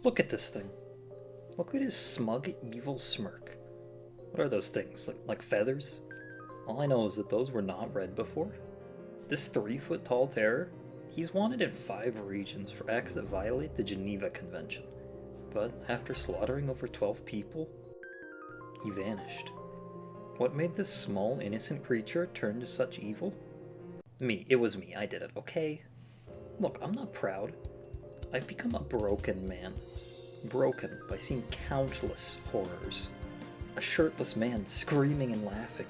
Look at this thing. Look at his smug, evil smirk. What are those things? Like feathers? All I know is that those were not red before. This 3-foot tall terror, he's wanted in 5 regions for acts that violate the Geneva Convention. But after slaughtering over 12 people, he vanished. What made this small, innocent creature turn to such evil? Me. It was me. I did it, okay? Look, I'm not proud. I've become a broken man. Broken by seeing countless horrors. A shirtless man screaming and laughing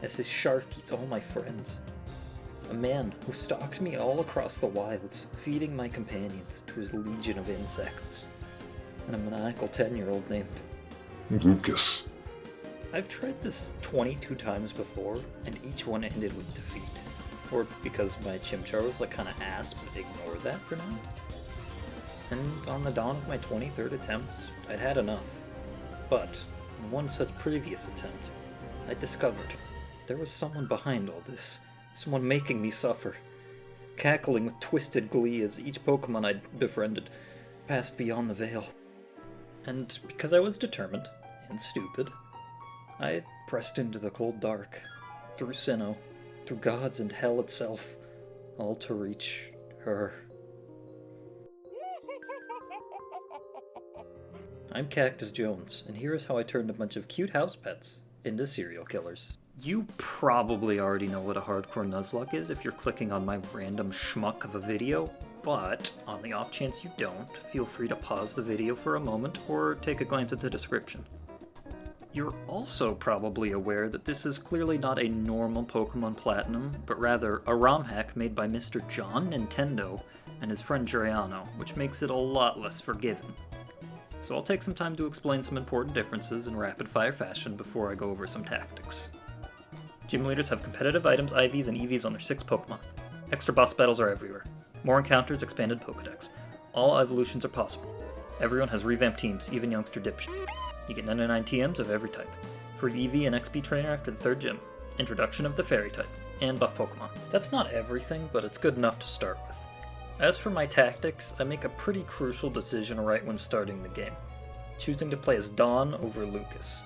as his shark eats all my friends. A man who stalked me all across the wilds, feeding my companions to his legion of insects. And a maniacal 10-year-old named Lucas. I've tried this 22 times before, and each one ended with defeat. Or because my chimchar was kinda ass, but ignore that for now. And on the dawn of my 23rd attempt, I'd had enough. But, in one such previous attempt, I discovered there was someone behind all this. Someone making me suffer. Cackling with twisted glee as each Pokemon I'd befriended passed beyond the veil. And because I was determined, and stupid, I pressed into the cold dark, through Sinnoh, through gods and hell itself, all to reach her. I'm Cactus Jones, and here is how I turned a bunch of cute house pets into serial killers. You probably already know what a Hardcore Nuzlocke is if you're clicking on my random schmuck of a video, but on the off chance you don't, feel free to pause the video for a moment or take a glance at the description. You're also probably aware that this is clearly not a normal Pokemon Platinum, but rather a ROM hack made by Mr. Jimtendo and his friend Giuliano, which makes it a lot less forgiving. So I'll take some time to explain some important differences in rapid-fire fashion before I go over some tactics. Gym leaders have competitive items, IVs, and EVs on their 6 Pokemon. Extra boss battles are everywhere. More encounters, expanded Pokedex. All evolutions are possible. Everyone has revamped teams, even youngster dipshit. You get 99 TMs of every type. Free EV and XP trainer after the 3rd gym. Introduction of the fairy type. And buff Pokemon. That's not everything, but it's good enough to start with. As for my tactics, I make a pretty crucial decision right when starting the game. Choosing to play as Dawn over Lucas.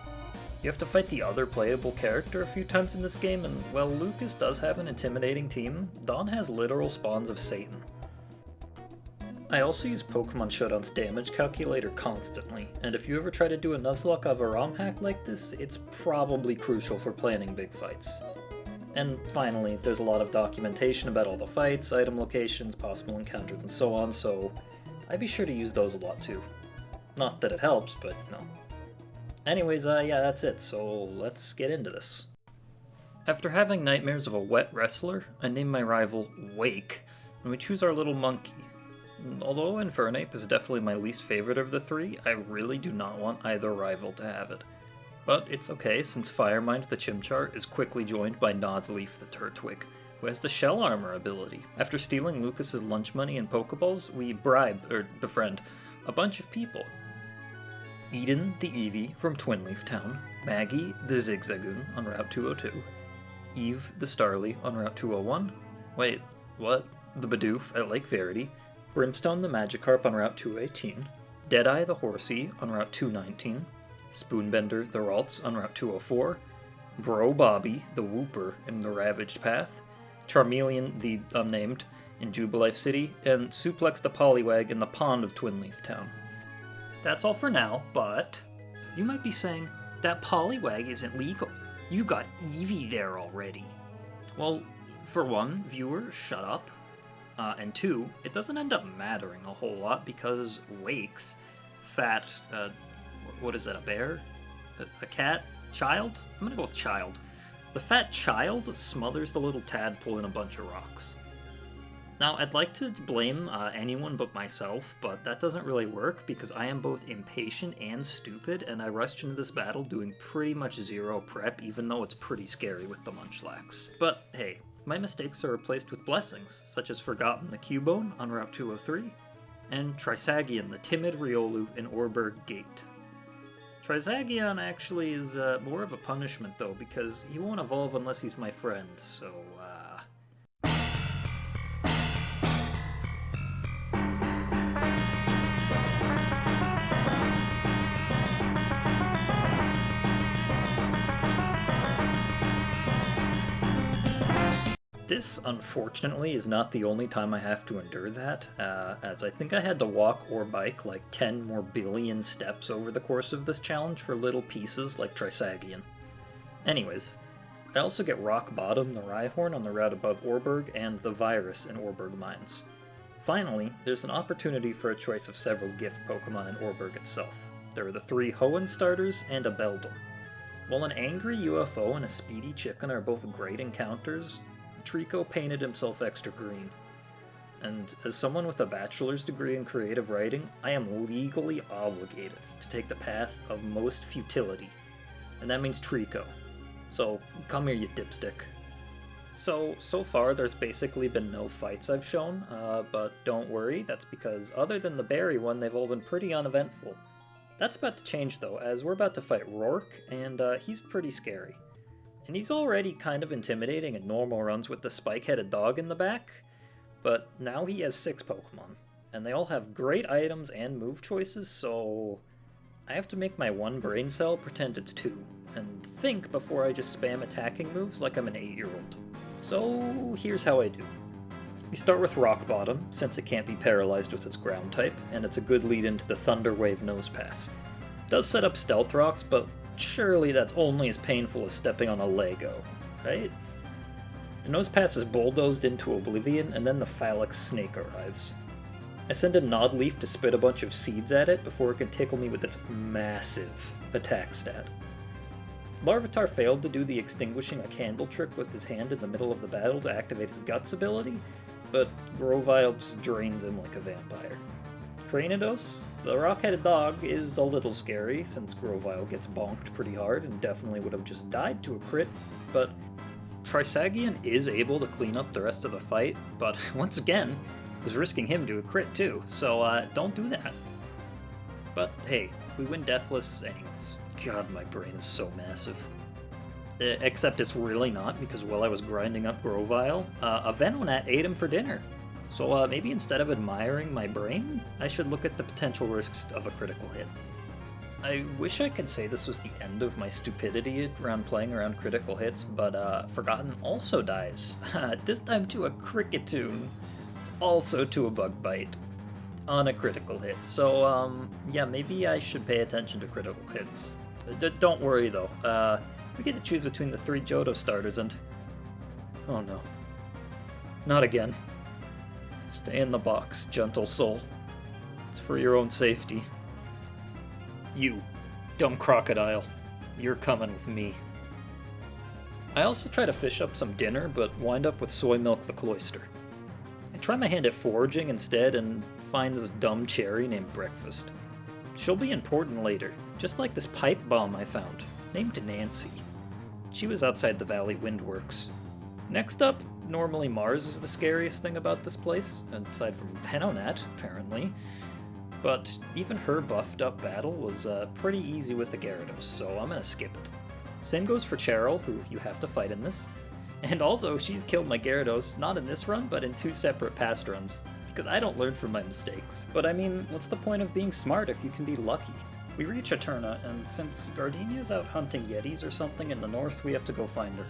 You have to fight the other playable character a few times in this game, and while Lucas does have an intimidating team, Dawn has literal spawns of Satan. I also use Pokemon Showdown's damage calculator constantly, and if you ever try to do a Nuzlocke of a ROM hack like this, it's probably crucial for planning big fights. And finally, there's a lot of documentation about all the fights, item locations, possible encounters, and so on, so I'd be sure to use those a lot too. Not that it helps, but no. Anyways, yeah, that's it, so let's get into this. After having nightmares of a wet wrestler, I name my rival Wake, and we choose our little monkey. Although Infernape is definitely my least favorite of the 3, I really do not want either rival to have it. But it's okay, since Firemind the Chimchar is quickly joined by Nodleaf the Turtwig, who has the Shell Armor ability. After stealing Lucas's lunch money and Pokeballs, we befriend a bunch of people. Eden the Eevee from Twinleaf Town, Maggie the Zigzagoon on Route 202, Eve the Starly on Route 201, wait, what? The Bidoof at Lake Verity, Brimstone the Magikarp on Route 218, Deadeye the Horsey on Route 219, Spoonbender the Ralts on Route 204, Bro Bobby the Wooper in the Ravaged Path, Charmeleon the Unnamed in Jubilife City, and Suplex the Poliwag in the Pond of Twinleaf Town. That's all for now, but you might be saying, that Poliwag isn't legal. You got Eevee there already. Well, for one, viewer, shut up. And 2, it doesn't end up mattering a whole lot because Wake's fat, what is that, a bear? A cat? Child? I'm gonna go with child. The fat child smothers the little tadpole in a bunch of rocks. Now, I'd like to blame anyone but myself, but that doesn't really work because I am both impatient and stupid, and I rushed into this battle doing pretty much zero prep, even though it's pretty scary with the Munchlax. But hey, my mistakes are replaced with blessings, such as Forgotten the Cubone on Route 203, and Trisagion the Timid Riolu in Orberg Gate. Trisagion actually is more of a punishment though, because he won't evolve unless he's my friend, so This, unfortunately, is not the only time I have to endure that, as I think I had to walk or bike like 10 more billion steps over the course of this challenge for little pieces like Trisagion. Anyways, I also get Rock Bottom, the Rhyhorn on the route above Orberg, and the Virus in Orberg Mines. Finally, there's an opportunity for a choice of several gift Pokemon in Orberg itself. There are the 3 Hoenn starters and a Beldum. While an angry UFO and a speedy chicken are both great encounters, Trico painted himself extra green. And as someone with a bachelor's degree in creative writing, I am legally obligated to take the path of most futility. And that means Trico. So, come here, you dipstick. So far there's basically been no fights I've shown, but don't worry, that's because other than the berry one, they've all been pretty uneventful. That's about to change though, as we're about to fight Rourke, and he's pretty scary. And he's already kind of intimidating in normal runs with the spike-headed dog in the back, but now he has 6 Pokemon, and they all have great items and move choices, so I have to make my one brain cell pretend it's 2, and think before I just spam attacking moves like I'm an 8-year-old. So here's how I do. We start with Rock Bottom, since it can't be paralyzed with its ground type, and it's a good lead into the Thunder Wave Nose Pass. It does set up Stealth Rocks, but surely that's only as painful as stepping on a Lego, right? The Nose Pass is bulldozed into oblivion, and then the Phallic Snake arrives. I send a Nodleaf to spit a bunch of seeds at it before it can tickle me with its massive attack stat. Larvitar failed to do the extinguishing a candle trick with his hand in the middle of the battle to activate his Guts ability, but Grovyle just drains him like a vampire. Cranidos, the rock-headed dog, is a little scary since Grovyle gets bonked pretty hard and definitely would have just died to a crit, but Trisagion is able to clean up the rest of the fight, but once again, was risking him to a crit too, so don't do that. But hey, we win deathless anyways. God, my brain is so massive. Except it's really not, because while I was grinding up Grovyle, a Venonat ate him for dinner. So maybe instead of admiring my brain, I should look at the potential risks of a critical hit. I wish I could say this was the end of my stupidity around playing around critical hits, but Forgotten also dies. This time to a Cricketune. Also to a Bug Bite. On a critical hit. So, yeah, maybe I should pay attention to critical hits. Don't worry, though. We get to choose between the 3 Johto starters and... Oh, no. Not again. Stay in the box, gentle soul. It's for your own safety. You, dumb crocodile. You're coming with me. I also try to fish up some dinner, but wind up with Soy Milk the Cloister. I try my hand at foraging instead and find this dumb cherry named Breakfast. She'll be important later, just like this pipe bomb I found, named Nancy. She was outside the Valley Windworks. Next up, normally Mars is the scariest thing about this place, aside from Venonat, apparently. But even her buffed up battle was pretty easy with the Gyarados, so I'm gonna skip it. Same goes for Cheryl, who you have to fight in this. And also, she's killed my Gyarados, not in this run, but in 2 separate past runs. Because I don't learn from my mistakes. But I mean, what's the point of being smart if you can be lucky? We reach Eterna, and since Gardenia's out hunting Yetis or something in the north, we have to go find her.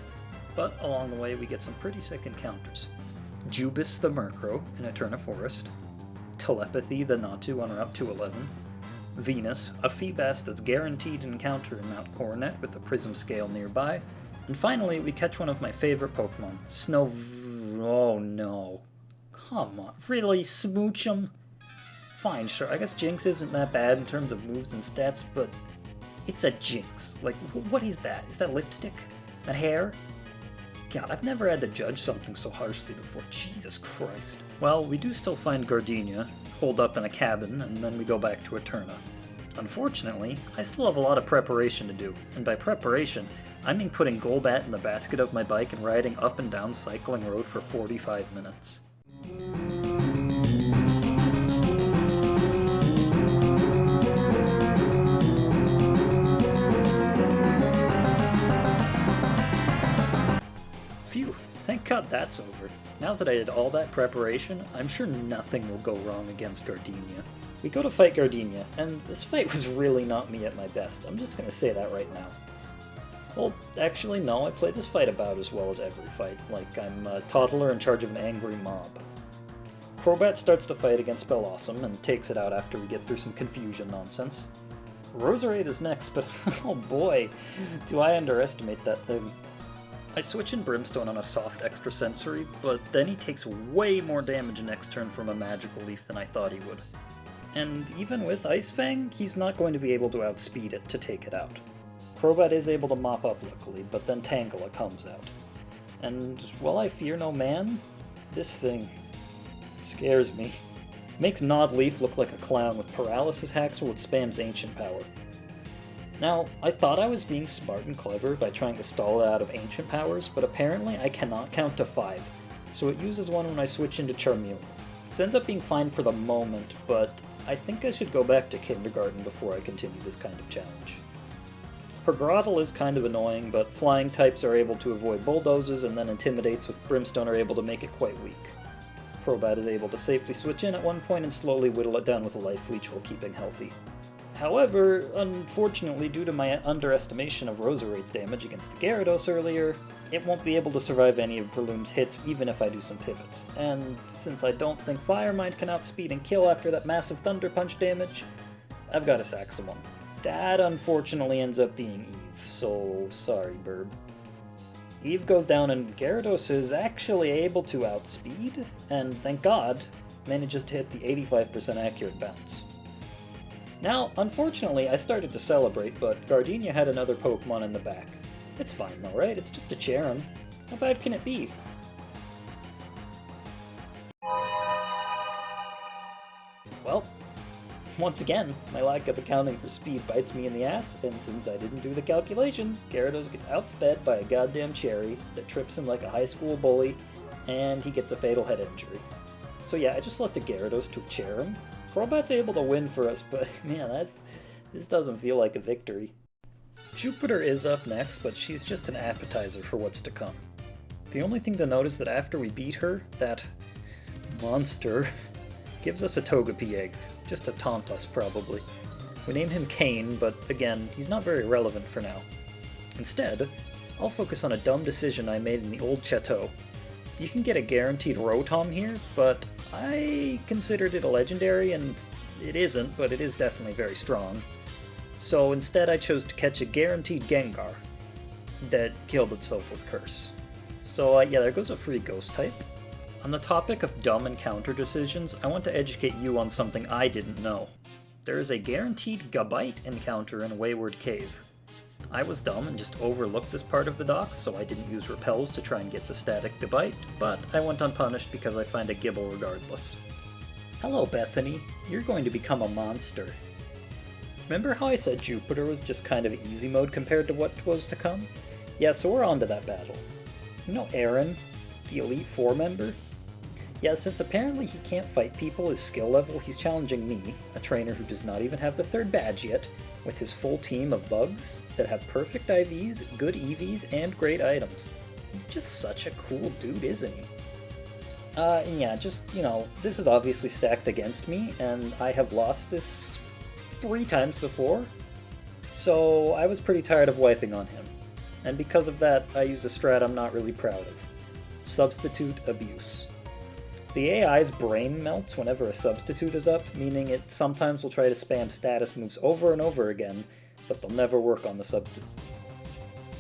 But along the way, we get some pretty sick encounters. Jubis the Murkrow in Eterna Forest. Telepathy the Natu on Route 211. Venus, a Feebas that's guaranteed encounter in Mount Coronet with a Prism Scale nearby. And finally, we catch one of my favorite Pokemon, Oh no. Come on, really, Smoochum? Fine, sure, I guess Jinx isn't that bad in terms of moves and stats, but it's a Jinx. Like, what is that? Is that lipstick? That hair? God, I've never had to judge something so harshly before. Jesus Christ. Well, we do still find Gardenia, holed up in a cabin, and then we go back to Eterna. Unfortunately, I still have a lot of preparation to do, and by preparation, I mean putting Golbat in the basket of my bike and riding up and down Cycling Road for 45 minutes. Phew, thank God that's over. Now that I did all that preparation, I'm sure nothing will go wrong against Gardenia. We go to fight Gardenia, and this fight was really not me at my best. I'm just gonna say that right now. Well, actually no, I play this fight about as well as every fight, like I'm a toddler in charge of an angry mob. Crobat starts the fight against Bellawesome and takes it out after we get through some confusion nonsense. Roserade is next, but oh boy, do I underestimate that thing. I switch in Brimstone on a soft extrasensory, but then he takes way more damage next turn from a magical leaf than I thought he would. And even with Ice Fang, he's not going to be able to outspeed it to take it out. Crobat is able to mop up luckily, but then Tangela comes out. And while I fear no man, this thing scares me. Makes Nodleaf look like a clown with paralysis hacks or with spams Ancient Power. Now, I thought I was being smart and clever by trying to stall it out of Ancient Powers, but apparently I cannot count to 5, so it uses one when I switch into Charmeleon. This ends up being fine for the moment, but I think I should go back to kindergarten before I continue this kind of challenge. Pergrottle is kind of annoying, but flying types are able to avoid bulldozes, and then Intimidates with Brimstone are able to make it quite weak. Crobat is able to safely switch in at one point and slowly whittle it down with a Life Leech while keeping healthy. However, unfortunately, due to my underestimation of Roserade's damage against the Gyarados earlier, it won't be able to survive any of Breloom's hits even if I do some pivots. And since I don't think Fire Mind can outspeed and kill after that massive Thunder Punch damage, I've got to sack someone. That unfortunately ends up being Eve, so sorry, Burb. Eve goes down and Gyarados is actually able to outspeed, and thank God, manages to hit the 85% accurate bounce. Now, unfortunately, I started to celebrate, but Gardenia had another Pokemon in the back. It's fine though, right? It's just a Charon. How bad can it be? Well, once again, my lack of accounting for speed bites me in the ass, and since I didn't do the calculations, Gyarados gets outsped by a goddamn cherry that trips him like a high school bully, and he gets a fatal head injury. So yeah, I just lost a Gyarados to a Charon. Crobat's able to win for us, but man, this doesn't feel like a victory. Jupiter is up next, but she's just an appetizer for what's to come. The only thing to note is that after we beat her, that monster gives us a Togepi egg. Just to taunt us, probably. We name him Kane, but again, he's not very relevant for now. Instead, I'll focus on a dumb decision I made in the old chateau. You can get a guaranteed Rotom here, but I considered it a legendary, and it isn't, but it is definitely very strong. So instead I chose to catch a guaranteed Gengar that killed itself with Curse. So yeah, there goes a free Ghost type. On the topic of dumb encounter decisions, I want to educate you on something I didn't know. There is a guaranteed Gabite encounter in Wayward Cave. I was dumb and just overlooked this part of the docs, so I didn't use repels to try and get the static Gabite, but I went unpunished because I find a Gibble regardless. Hello, Bethany. You're going to become a monster. Remember how I said Jupiter was just kind of easy mode compared to what was to come? Yeah, so we're on to that battle. You know Aaron, the Elite Four member? Yeah, since apparently he can't fight people his skill level, he's challenging me, a trainer who does not even have the 3rd badge yet, with his full team of bugs that have perfect IVs, good EVs, and great items. He's just such a cool dude, isn't he? Yeah, just, this is obviously stacked against me, and I have lost this 3 times before, so I was pretty tired of wiping on him. And because of that, I used a strat I'm not really proud of. Substitute Abuse. The AI's brain melts whenever a substitute is up, meaning it sometimes will try to spam status moves over and over again, but they'll never work on the substitute.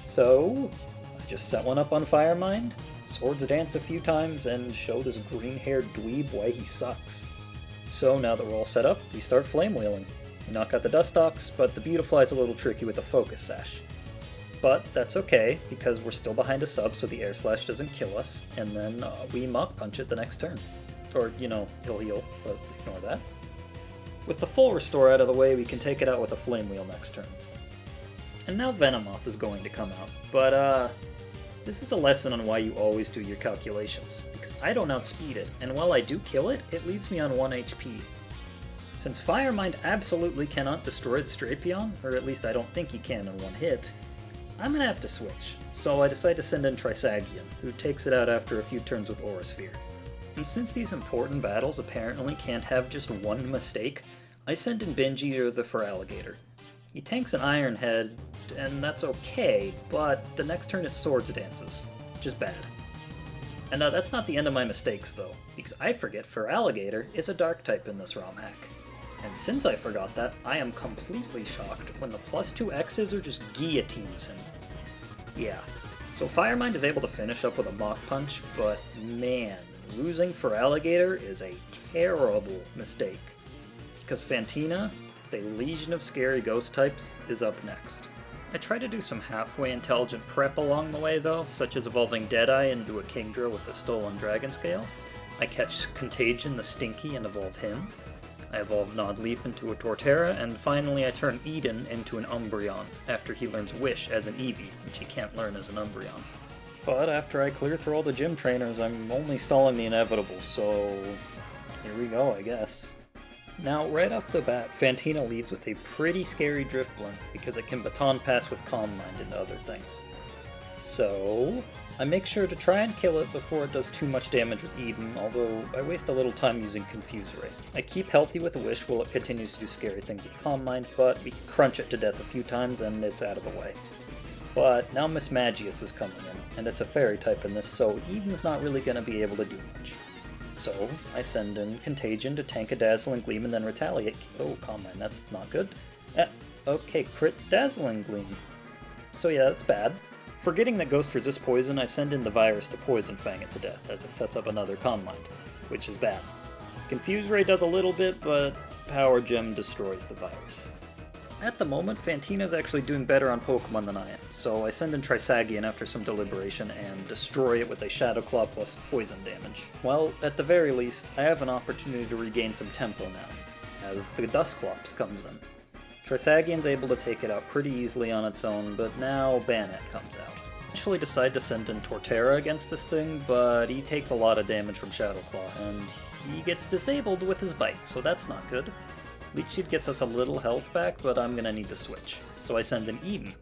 So, I just set one up on Fire Mind, Swords Dance a few times, and show this green-haired dweeb why he sucks. So now that we're all set up, we start Flame Wheeling. We knock out the Dustox, but the Beautifly's a little tricky with the Focus Sash. But that's okay, because we're still behind a sub, so the Air Slash doesn't kill us, and then we Mach Punch it the next turn. Or, he'll heal, but ignore that. With the full Restore out of the way, we can take it out with a Flame Wheel next turn. And now Venomoth is going to come out, but this is a lesson on why you always do your calculations, because I don't outspeed it, and while I do kill it, it leaves me on 1 HP. Since Fire Mind absolutely cannot destroy the Strapion, or at least I don't think he can in one hit, I'm gonna have to switch, so I decide to send in Trisagion, who takes it out after a few turns with Aura Sphere. And since these important battles apparently can't have just one mistake, I send in Benji or the Feraligatr. He tanks an Iron Head, and that's okay, but the next turn it swords dances. Just bad. And that's not the end of my mistakes, though, because I forget Feraligatr is a dark type in this ROM hack. And since I forgot that, I am completely shocked when the +2 X's are just guillotines him. Yeah, so Firemind is able to finish up with a Mach Punch, but man, losing Feraligatr is a terrible mistake. Because Fantina, the Legion of Scary Ghost types, is up next. I try to do some halfway intelligent prep along the way though, such as evolving Deadeye into a Kingdra with a Stolen Dragon Scale. I catch Contagion the Stinky and evolve him. I evolve Nodleaf into a Torterra, and finally I turn Eden into an Umbreon, after he learns Wish as an Eevee, which he can't learn as an Umbreon. But after I clear through all the gym trainers, I'm only stalling the inevitable, so here we go, I guess. Now, right off the bat, Fantina leads with a pretty scary Drifblim, because it can baton pass with Calm Mind into other things. So, I make sure to try and kill it before it does too much damage with Eden, although I waste a little time using Confuse Ray. I keep healthy with a Wish while it continues to do scary things with Calm Mind, but we crunch it to death a few times and it's out of the way. But now Miss Magius is coming in, and it's a fairy type in this, so Eden's not really going to be able to do much. So, I send in Contagion to tank a Dazzling Gleam and then retaliate. Oh, Calm Mind, that's not good. Okay, crit Dazzling Gleam. So yeah, that's bad. Forgetting that Ghost resists poison, I send in the Virus to Poison Fang it to death, as it sets up another Calm Mind, which is bad. Confuse Ray does a little bit, but Power Gem destroys the Virus. At the moment, Fantina's actually doing better on Pokemon than I am, so I send in Trisagion after some deliberation and destroy it with a Shadow Claw plus poison damage. Well, at the very least, I have an opportunity to regain some tempo now, as the Dusclops comes in. Trisagion's able to take it out pretty easily on its own, but now Banette comes out. I initially decide to send in Torterra against this thing, but he takes a lot of damage from Shadow Claw, and he gets disabled with his bite, so that's not good. Leech Seed gets us a little health back, but I'm gonna need to switch. So I send in Eden.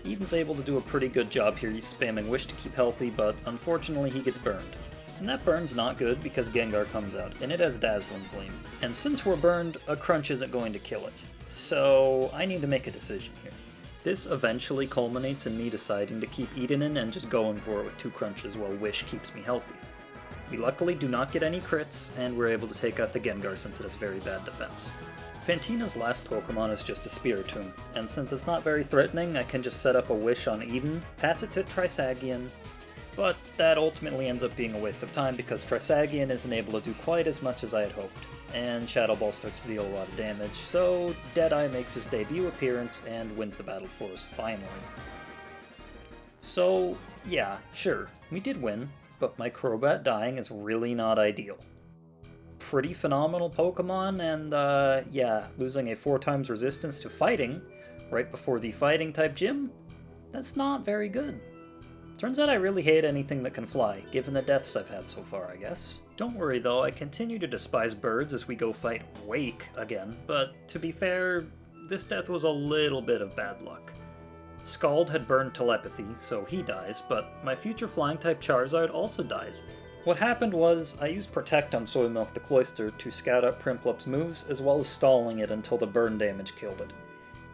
Eden's able to do a pretty good job here. He's spamming Wish to keep healthy, but unfortunately he gets burned. And that burn's not good because Gengar comes out, and it has Dazzling Gleam. And since we're burned, a Crunch isn't going to kill it. So I need to make a decision here. This eventually culminates in me deciding to keep Eden in and just going for it with 2 Crunches while Wish keeps me healthy. We luckily do not get any crits, and we're able to take out the Gengar since it has very bad defense. Fantina's last Pokemon is just a Spiritomb, and since it's not very threatening, I can just set up a Wish on Eden, pass it to Trisagion, but that ultimately ends up being a waste of time because Trisagion isn't able to do quite as much as I had hoped, and Shadow Ball starts to deal a lot of damage, so Deadeye makes his debut appearance and wins the battle for us finally. So, yeah, sure, we did win, but my Crobat dying is really not ideal. Pretty phenomenal Pokemon, and yeah, losing a 4 times resistance to fighting right before the fighting type gym, that's not very good. Turns out I really hate anything that can fly, given the deaths I've had so far, I guess. Don't worry though, I continue to despise birds as we go fight Wake again, but to be fair, this death was a little bit of bad luck. Scald had burned Telepathy, so he dies, but my future Flying-type Charizard also dies. What happened was, I used Protect on Soy Milk the Cloyster to scout out Primplup's moves, as well as stalling it until the burn damage killed it.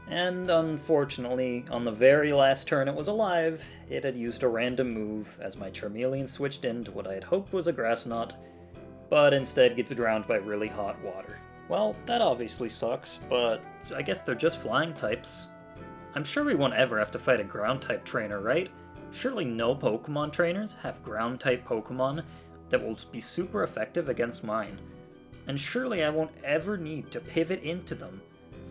And unfortunately, on the very last turn it was alive, it had used a random move as my Charmeleon switched into what I had hoped was a Grass Knot, but instead gets drowned by really hot water. Well, that obviously sucks, but I guess they're just flying types. I'm sure we won't ever have to fight a ground-type trainer, right? Surely no Pokemon trainers have ground-type Pokemon that will be super effective against mine. And surely I won't ever need to pivot into them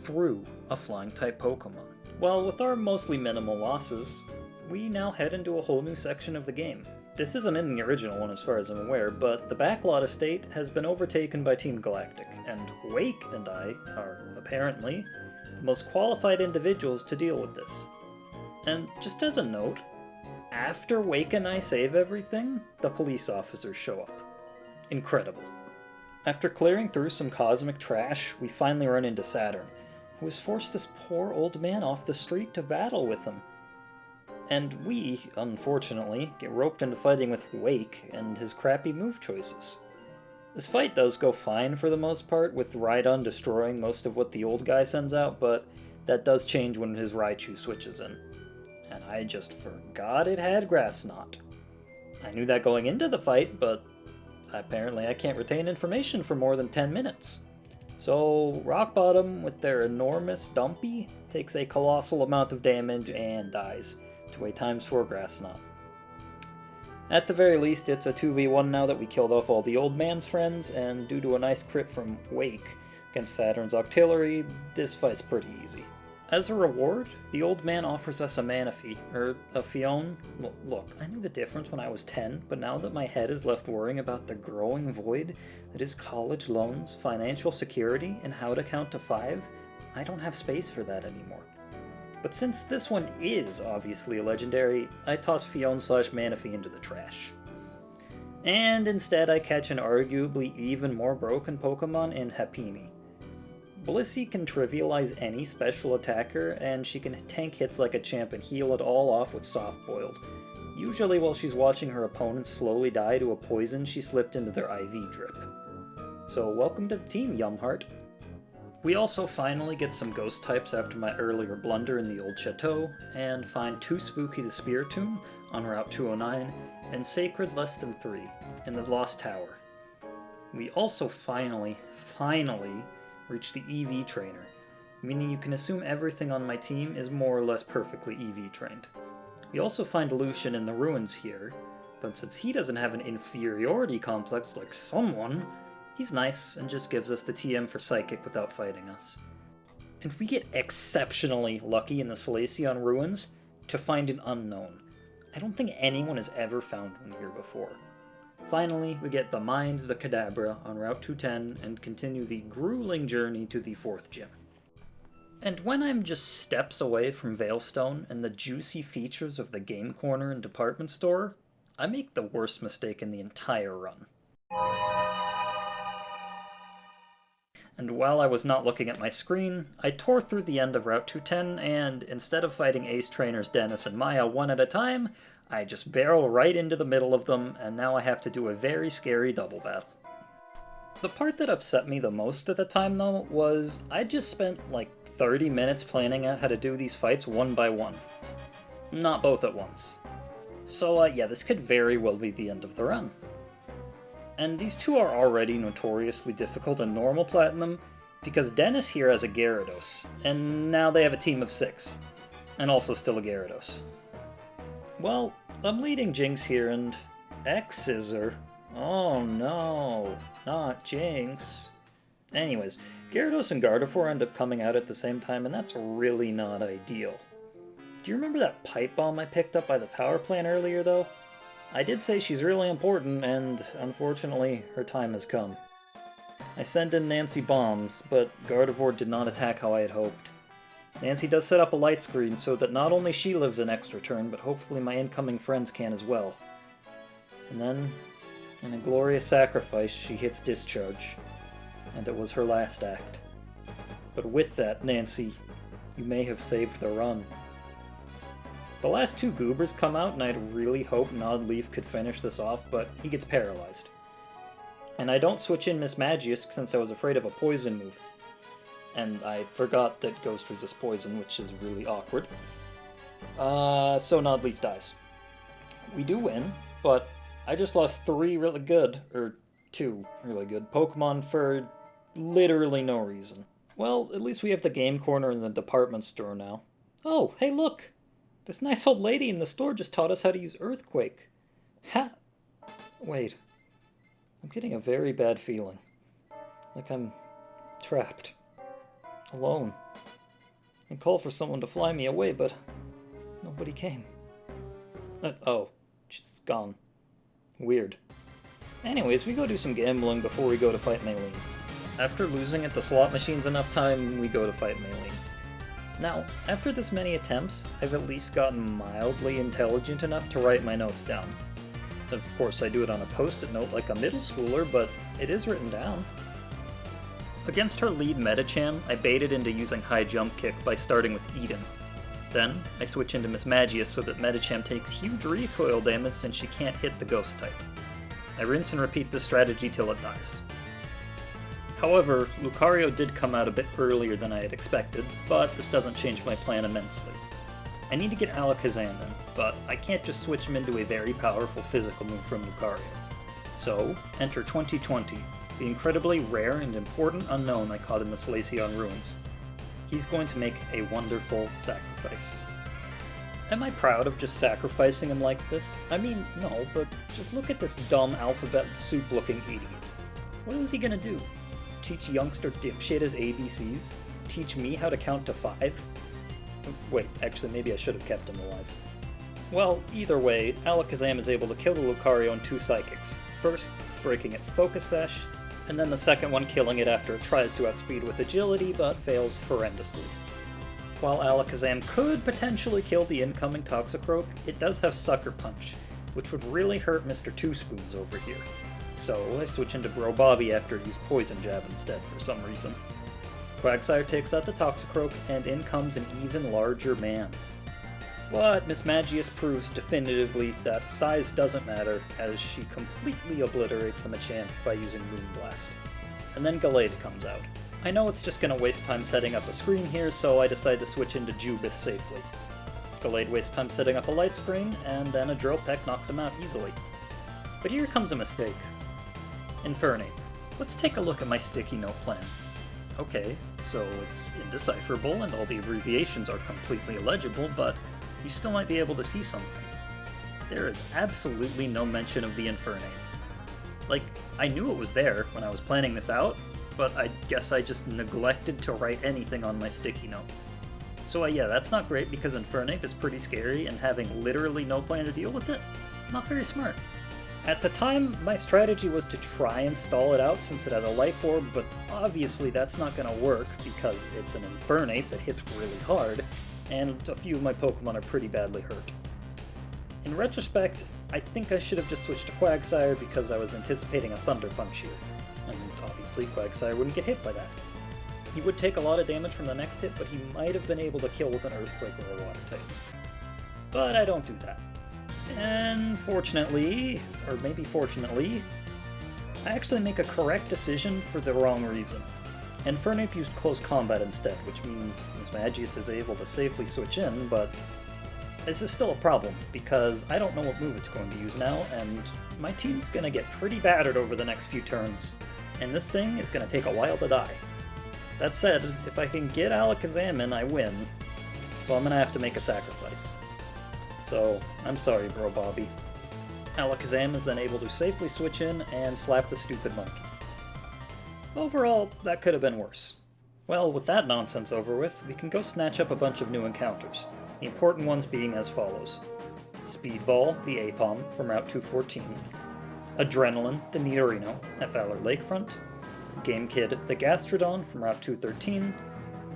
through a flying-type Pokemon. Well, with our mostly minimal losses, we now head into a whole new section of the game. This isn't in the original one as far as I'm aware, but the Backlot estate has been overtaken by Team Galactic, and Wake and I are, apparently, the most qualified individuals to deal with this. And just as a note, after Wake and I save everything, the police officers show up. Incredible. After clearing through some cosmic trash, we finally run into Saturn, who has forced this poor old man off the street to battle with him. And we, unfortunately, get roped into fighting with Wake and his crappy move choices. This fight does go fine for the most part, with Rhydon destroying most of what the old guy sends out, but that does change when his Raichu switches in. And I just forgot it had Grass Knot. I knew that going into the fight, but apparently I can't retain information for more than 10 minutes. So Rock Bottom, with their enormous Dumpy, takes a colossal amount of damage and dies to a ×4 Grass Knot. At the very least, it's a 2v1 now that we killed off all the old man's friends, and due to a nice crit from Wake against Saturn's Octillery, this fight's pretty easy. As a reward, the old man offers us a Manaphy, or a Fion. Look, I knew the difference when I was 10, but now that my head is left worrying about the growing void that is college loans, financial security, and how to count to 5, I don't have space for that anymore. But since this one is obviously a legendary, I toss Fion/Manaphy into the trash. And instead I catch an arguably even more broken Pokemon in Happiny. Blissey can trivialize any special attacker, and she can tank hits like a champ and heal it all off with Soft Boiled, usually while she's watching her opponents slowly die to a poison she slipped into their IV drip. So welcome to the team, Yumheart. We also finally get some ghost types after my earlier blunder in the old chateau, and find 2 Spooky the Spiritomb on Route 209, and Sacred Less Than 3 in the Lost Tower. We also finally reach the EV trainer, meaning you can assume everything on my team is more or less perfectly EV trained. We also find Lucian in the ruins here, but since he doesn't have an inferiority complex like someone, he's nice and just gives us the TM for Psychic without fighting us. And we get exceptionally lucky in the Salacion ruins to find an unknown. I don't think anyone has ever found one here before. Finally, we get the Mind the Kadabra on Route 210 and continue the grueling journey to the 4th gym. And when I'm just steps away from Veilstone and the juicy features of the game corner and department store, I make the worst mistake in the entire run. And while I was not looking at my screen, I tore through the end of Route 210 and, instead of fighting Ace Trainers Dennis and Maya one at a time, I just barrel right into the middle of them, and now I have to do a very scary double battle. The part that upset me the most at the time, though, was I just spent like 30 minutes planning out how to do these fights one by one. Not both at once. So yeah, this could very well be the end of the run. And these two are already notoriously difficult in normal Platinum, because Dennis here has a Gyarados, and now they have a team of 6, and also still a Gyarados. Well, I'm leading Jinx here, and X-Scissor. Oh no, not Jinx. Anyways, Gyarados and Gardevoir end up coming out at the same time, and that's really not ideal. Do you remember that pipe bomb I picked up by the power plant earlier, though? I did say she's really important, and unfortunately, her time has come. I send in Nancy bombs, but Gardevoir did not attack how I had hoped. Nancy does set up a light screen so that not only she lives an extra turn, but hopefully my incoming friends can as well. And then, in a glorious sacrifice, she hits Discharge, and it was her last act. But with that, Nancy, you may have saved the run. The last 2 Goobers come out, and I'd really hope Nodleaf could finish this off, but he gets paralyzed. And I don't switch in Miss Magisk since I was afraid of a poison move. And I forgot that Ghost resists poison, which is really awkward. So Nodleaf dies. We do win, but I just lost 3 really good, or 2 really good Pokemon for literally no reason. Well, at least we have the game corner in the department store now. Oh, hey look! This nice old lady in the store just taught us how to use Earthquake. Ha! Wait. I'm getting a very bad feeling. Like I'm trapped. Alone. I called for someone to fly me away, but nobody came. Oh, she's gone. Weird. Anyways, we go do some gambling before we go to fight Maylene. After losing at the slot machines enough time, we go to fight Maylene. Now, after this many attempts, I've at least gotten mildly intelligent enough to write my notes down. Of course, I do it on a post-it note like a middle schooler, but it is written down. Against her lead Medicham, I baited into using High Jump Kick by starting with Eden. Then, I switch into Miss Magius so that Medicham takes huge recoil damage since she can't hit the Ghost type. I rinse and repeat this strategy till it dies. However, Lucario did come out a bit earlier than I had expected, but this doesn't change my plan immensely. I need to get Alakazam in, but I can't just switch him into a very powerful physical move from Lucario. So, enter 2020, the incredibly rare and important unknown I caught in the Salacion Ruins. He's going to make a wonderful sacrifice. Am I proud of just sacrificing him like this? I mean, no, but just look at this dumb alphabet soup-looking idiot. What was he gonna do? Teach youngster dipshit his ABCs? Teach me how to count to 5? Wait, actually, maybe I should have kept him alive. Well, either way, Alakazam is able to kill the Lucario in 2 Psychics. First, breaking its Focus Sash, and then the second one killing it after it tries to outspeed with Agility, but fails horrendously. While Alakazam could potentially kill the incoming Toxicroak, it does have Sucker Punch, which would really hurt Mr. Two Spoons over here. So I switch into Bro Bobby after I use Poison Jab instead for some reason. Quagsire takes out the Toxicroak, and in comes an even larger man. But Miss Magius proves definitively that size doesn't matter, as she completely obliterates the Machamp by using Moonblast. And then Gallade comes out. I know it's just going to waste time setting up a screen here, so I decide to switch into Jubis safely. Gallade wastes time setting up a light screen, and then a Drill Peck knocks him out easily. But here comes a mistake. Infernape. Let's take a look at my sticky note plan. Okay, so it's indecipherable and all the abbreviations are completely illegible, but you still might be able to see something. There is absolutely no mention of the Infernape. Like, I knew it was there when I was planning this out, but I guess I just neglected to write anything on my sticky note. So yeah, that's not great because Infernape is pretty scary, and having literally no plan to deal with it, not very smart. At the time, my strategy was to try and stall it out since it has a Life Orb, but obviously that's not going to work because it's an Infernape that hits really hard, and a few of my Pokemon are pretty badly hurt. In retrospect, I think I should have just switched to Quagsire because I was anticipating a Thunder Punch here, and obviously Quagsire wouldn't get hit by that. He would take a lot of damage from the next hit, but he might have been able to kill with an Earthquake or a Water type. But I don't do that. And fortunately, or maybe fortunately, I actually make a correct decision for the wrong reason. Infernape used Close Combat instead, which means Miss Magius is able to safely switch in, but this is still a problem, because I don't know what move it's going to use now, and my team's going to get pretty battered over the next few turns, and this thing is going to take a while to die. That said, if I can get Alakazam in, I win, so I'm going to have to make a sacrifice. So, I'm sorry, Bro Bobby. Alakazam is then able to safely switch in and slap the stupid monkey. Overall, that could have been worse. Well, with that nonsense over with, we can go snatch up a bunch of new encounters, the important ones being as follows. Speedball, the Apom, from Route 214. Adrenaline, the Nidorino, at Valor Lakefront. Game Kid, the Gastrodon, from Route 213.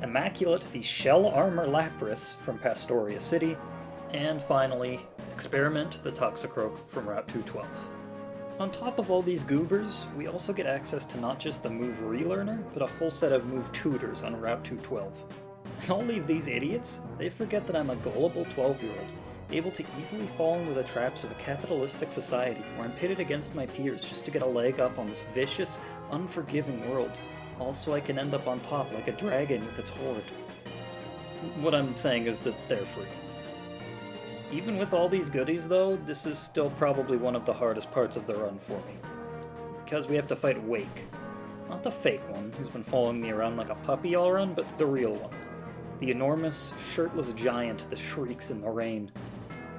Immaculate, the Shell Armor Lapras, from Pastoria City. And finally, Experiment, the Toxicroak, from Route 212. On top of all these goobers, we also get access to not just the Move Relearner, but a full set of Move Tutors on Route 212. And I'll leave these idiots, they forget that I'm a gullible 12-year-old, able to easily fall into the traps of a capitalistic society where I'm pitted against my peers just to get a leg up on this vicious, unforgiving world. Also, I can end up on top like a dragon with its horde. What I'm saying is that they're free. Even with all these goodies though, this is still probably one of the hardest parts of the run for me. Because we have to fight Wake. Not the fake one, who's been following me around like a puppy all run, but the real one. The enormous, shirtless giant that shrieks in the rain.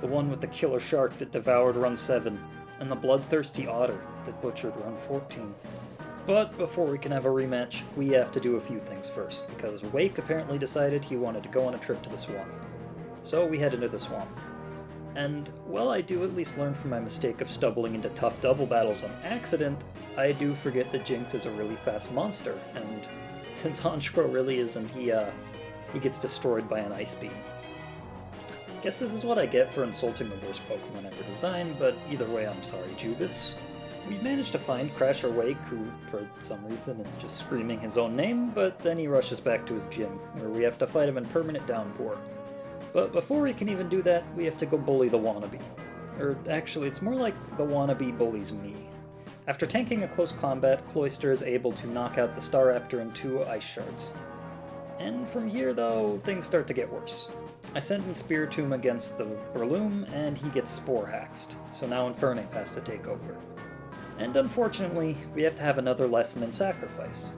The one with the killer shark that devoured Run 7, and the bloodthirsty otter that butchered Run 14. But before we can have a rematch, we have to do a few things first, because Wake apparently decided he wanted to go on a trip to the swamp. So we head into the swamp. And while I do at least learn from my mistake of stumbling into tough double battles on accident, I do forget that Jinx is a really fast monster, and since Honchkrow really isn't, he gets destroyed by an Ice Beam. Guess this is what I get for insulting the worst Pokemon ever designed, but either way, I'm sorry, Jubis. We managed to find Crasher Wake, who, for some reason, is just screaming his own name, but then he rushes back to his gym, where we have to fight him in permanent downpour. But before we can even do that, we have to go bully the wannabe. Or actually, it's more like the wannabe bullies me. After tanking a close combat, Cloyster is able to knock out the Staraptor and 2 ice shards. And from here, though, things start to get worse. I sent in Spiritomb against the Breloom, and he gets Spore Haxed, so now Infernape has to take over. And unfortunately, we have to have another lesson in sacrifice.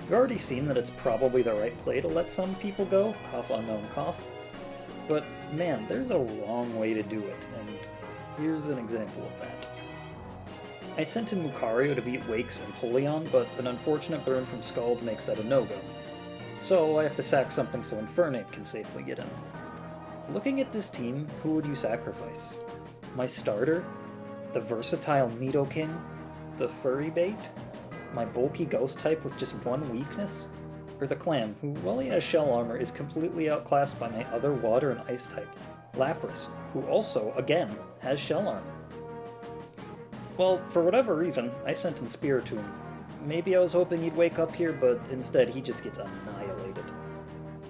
You've already seen that it's probably the right play to let some people go, cough unknown cough. But man, there's a wrong way to do it, and here's an example of that. I sent in Lucario to beat Wakes and Polion, but an unfortunate burn from Scald makes that a no-go. So I have to sack something so Infernape can safely get in. Looking at this team, who would you sacrifice? My starter? The versatile Nidoking? The Furry Bait? My bulky Ghost type with just one weakness? Or the Clam, who, while he has shell armor, is completely outclassed by my other water and ice type, Lapras, who also, again, has shell armor? Well, for whatever reason, I sent in Spiritomb. Maybe I was hoping he'd wake up here, but instead he just gets annihilated.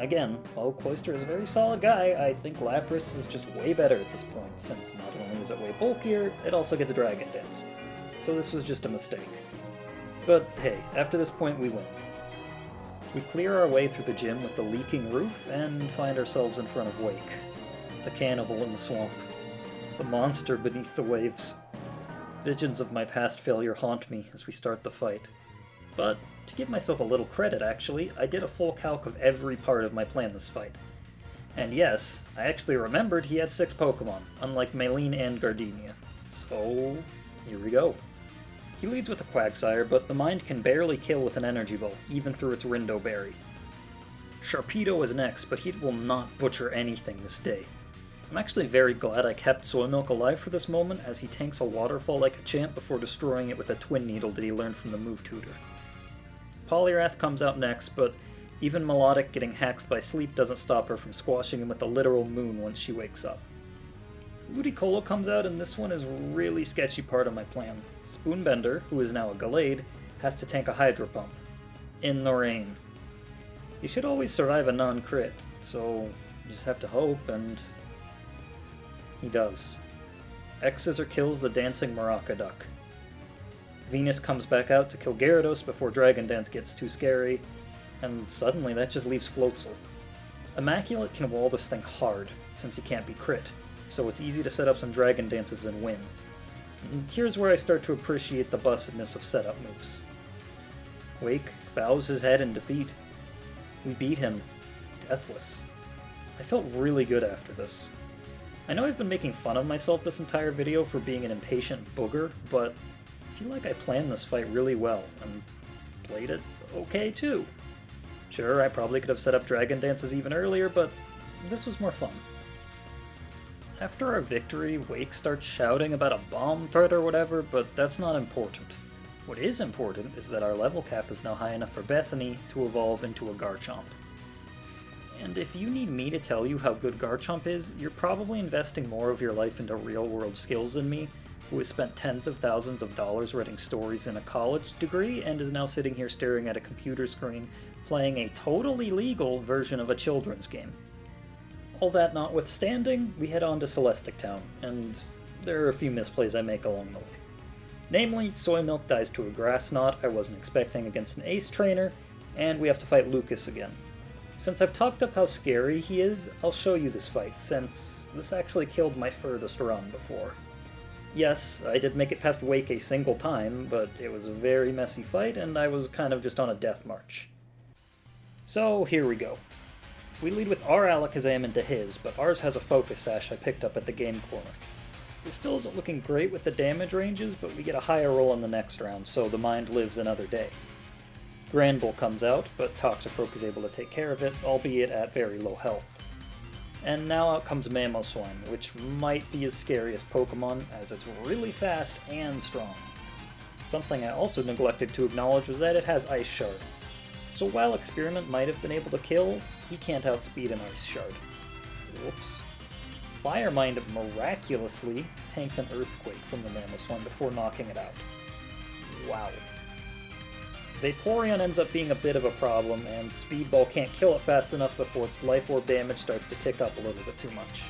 Again, while Cloyster is a very solid guy, I think Lapras is just way better at this point, since not only is it way bulkier, it also gets Dragon Dance. So this was just a mistake. But hey, after this point we win. We clear our way through the gym with the leaking roof and find ourselves in front of Wake, the cannibal in the swamp, the monster beneath the waves. Visions of my past failure haunt me as we start the fight. But, to give myself a little credit actually, I did a full calc of every part of my plan this fight. And yes, I actually remembered he had 6 Pokemon, unlike Maylene and Gardenia. So, here we go. He leads with a Quagsire, but the Mind can barely kill with an Energy Ball, even through its Rindo Berry. Sharpedo is next, but he will not butcher anything this day. I'm actually very glad I kept Soymilk alive for this moment, as he tanks a Waterfall like a champ before destroying it with a Twin Needle that he learned from the Move Tutor. Poliwrath comes out next, but even Melodic getting hacked by sleep doesn't stop her from squashing him with the literal moon once she wakes up. Ludicolo comes out, and this one is a really sketchy part of my plan. Spoonbender, who is now a Gallade, has to tank a Hydro Pump. In the rain. He should always survive a non-crit, so you just have to hope, and he does. X-Scissor kills the dancing Maraca Duck. Venus comes back out to kill Gyarados before Dragon Dance gets too scary, and suddenly that just leaves Floatzel. Immaculate can wall this thing hard, since he can't be crit, so it's easy to set up some Dragon Dances and win. And here's where I start to appreciate the bussedness of setup moves. Wake bows his head in defeat. We beat him. Deathless. I felt really good after this. I know I've been making fun of myself this entire video for being an impatient booger, but I feel like I planned this fight really well, and played it okay too. Sure, I probably could have set up Dragon Dances even earlier, but this was more fun. After our victory, Wake starts shouting about a bomb threat or whatever, but that's not important. What is important is that our level cap is now high enough for Bethany to evolve into a Garchomp. And if you need me to tell you how good Garchomp is, you're probably investing more of your life into real-world skills than me, who has spent tens of thousands of dollars writing stories in a college degree and is now sitting here staring at a computer screen playing a totally legal version of a children's game. All that notwithstanding, we head on to Celestic Town, and there are a few misplays I make along the way. Namely, Soymilk dies to a Grass Knot I wasn't expecting against an Ace Trainer, and we have to fight Lucas again. Since I've talked up how scary he is, I'll show you this fight, since this actually killed my furthest run before. Yes, I did make it past Wake a single time, but it was a very messy fight, and I was kind of just on a death march. So, here we go. We lead with our Alakazam into his, but ours has a Focus Sash I picked up at the game corner. This still isn't looking great with the damage ranges, but we get a higher roll in the next round, so the Mind lives another day. Granbull comes out, but Toxicroak is able to take care of it, albeit at very low health. And now out comes Mamoswine, which might be his scariest Pokemon, as it's really fast and strong. Something I also neglected to acknowledge was that it has Ice Shard. So while Experiment might have been able to kill, he can't outspeed an Ice Shard. Whoops. Fire Mind miraculously tanks an Earthquake from the Mamoswine before knocking it out. Wow. Vaporeon ends up being a bit of a problem, and Speedball can't kill it fast enough before its Life Orb damage starts to tick up a little bit too much.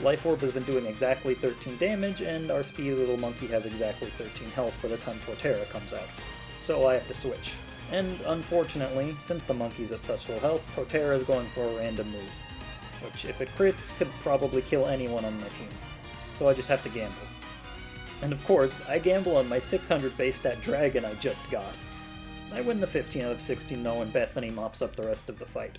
Life Orb has been doing exactly 13 damage, and our speedy little monkey has exactly 13 health by the time Torterra comes out. So I have to switch. And unfortunately, since the monkey's at such low health, Torterra is going for a random move, which if it crits could probably kill anyone on my team. So I just have to gamble. And of course, I gamble on my 600 base stat dragon I just got. I win the 15 out of 16 though, and Bethany mops up the rest of the fight.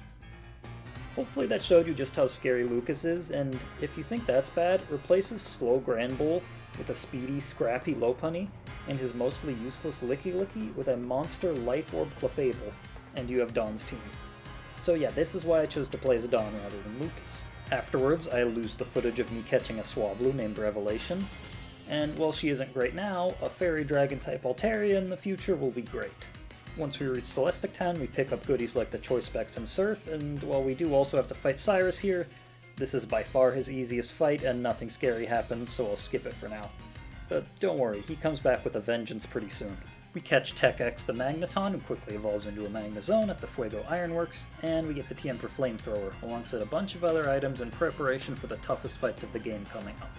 Hopefully that showed you just how scary Lucas is, and if you think that's bad, replace his slow Grand Bull with a speedy, scrappy Lopunny, and his mostly useless Licky Licky with a monster Life Orb Clefable, and you have Dawn's team. So yeah, this is why I chose to play as Dawn rather than Lucas. Afterwards, I lose the footage of me catching a Swablu named Revelation, and while she isn't great now, a Fairy Dragon-type Altaria in the future will be great. Once we reach Celestic Town, we pick up goodies like the Choice Specs and Surf, and while we do also have to fight Cyrus here, this is by far his easiest fight and nothing scary happens, so I'll skip it for now. But don't worry, he comes back with a vengeance pretty soon. We catch Tech X the Magneton, who quickly evolves into a Magnezone at the Fuego Ironworks, and we get the TM for Flamethrower, alongside a bunch of other items in preparation for the toughest fights of the game coming up,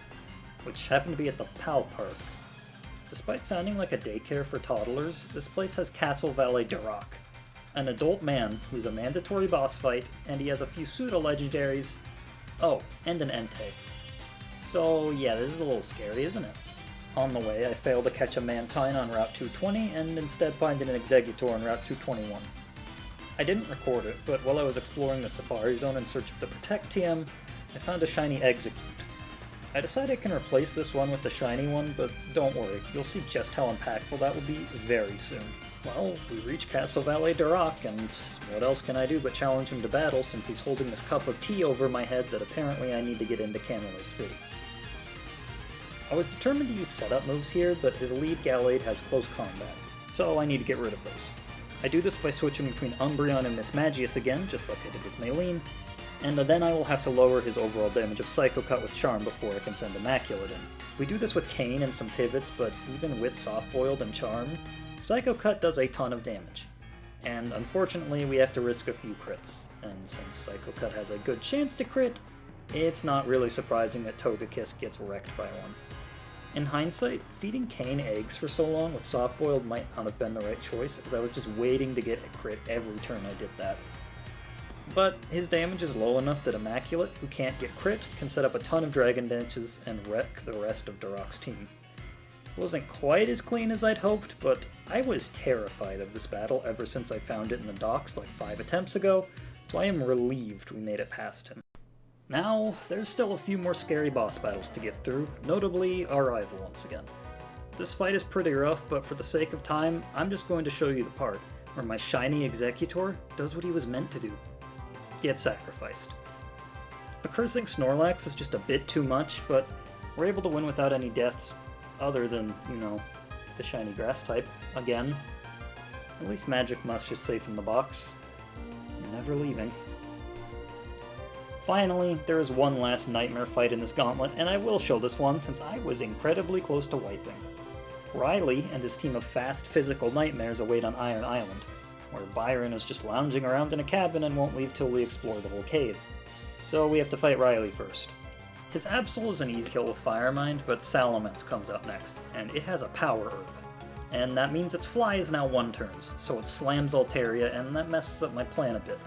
which happen to be at the Pal Park. Despite sounding like a daycare for toddlers, this place has Castle Valet Duroc, an adult man who's a mandatory boss fight, and he has a few pseudo-legendaries. Oh, and an Entei. So yeah, this is a little scary, isn't it? On the way, I fail to catch a Mantine on Route 220, and instead find an Exeggutor on Route 221. I didn't record it, but while I was exploring the Safari Zone in search of the Protect TM, I found a shiny Execute. I decided I can replace this one with the shiny one, but don't worry, you'll see just how impactful that will be very soon. Well, we reach Castle Valet Duroc, and what else can I do but challenge him to battle since he's holding this cup of tea over my head that apparently I need to get into Canalave City. I was determined to use setup moves here, but his lead Gallade has close combat, so I need to get rid of those. I do this by switching between Umbreon and Mismagius again, just like I did with Maylene, and then I will have to lower his overall damage of Psycho Cut with Charm before I can send Immaculate in. We do this with Kane and some pivots, but even with Soft Boiled and Charm, Psycho Cut does a ton of damage. And unfortunately, we have to risk a few crits, and since Psycho Cut has a good chance to crit, it's not really surprising that Togekiss gets wrecked by one. In hindsight, feeding Kane eggs for so long with Soft Boiled might not have been the right choice, as I was just waiting to get a crit every turn I did that. But his damage is low enough that Immaculate, who can't get crit, can set up a ton of Dragon Dances and wreck the rest of Duroc's team. It wasn't quite as clean as I'd hoped, but I was terrified of this battle ever since I found it in the docks like 5 attempts ago, so I am relieved we made it past him. Now, there's still a few more scary boss battles to get through, notably our rival once again. This fight is pretty rough, but for the sake of time, I'm just going to show you the part where my shiny Exeggutor does what he was meant to do. Get sacrificed. A cursing Snorlax is just a bit too much, but we're able to win without any deaths, other than, the shiny grass type, again. At least Magic Musk is safe in the box. You're never leaving. Finally, there is one last nightmare fight in this gauntlet, and I will show this one since I was incredibly close to wiping. Riley and his team of fast physical nightmares await on Iron Island, where Byron is just lounging around in a cabin and won't leave till we explore the whole cave. So we have to fight Riley first. His Absol is an easy kill with Fire Mind, but Salamence comes out next, and it has a Power Herb. And that means its Fly is now 1 turns, so it slams Altaria, and that messes up my plan a bit.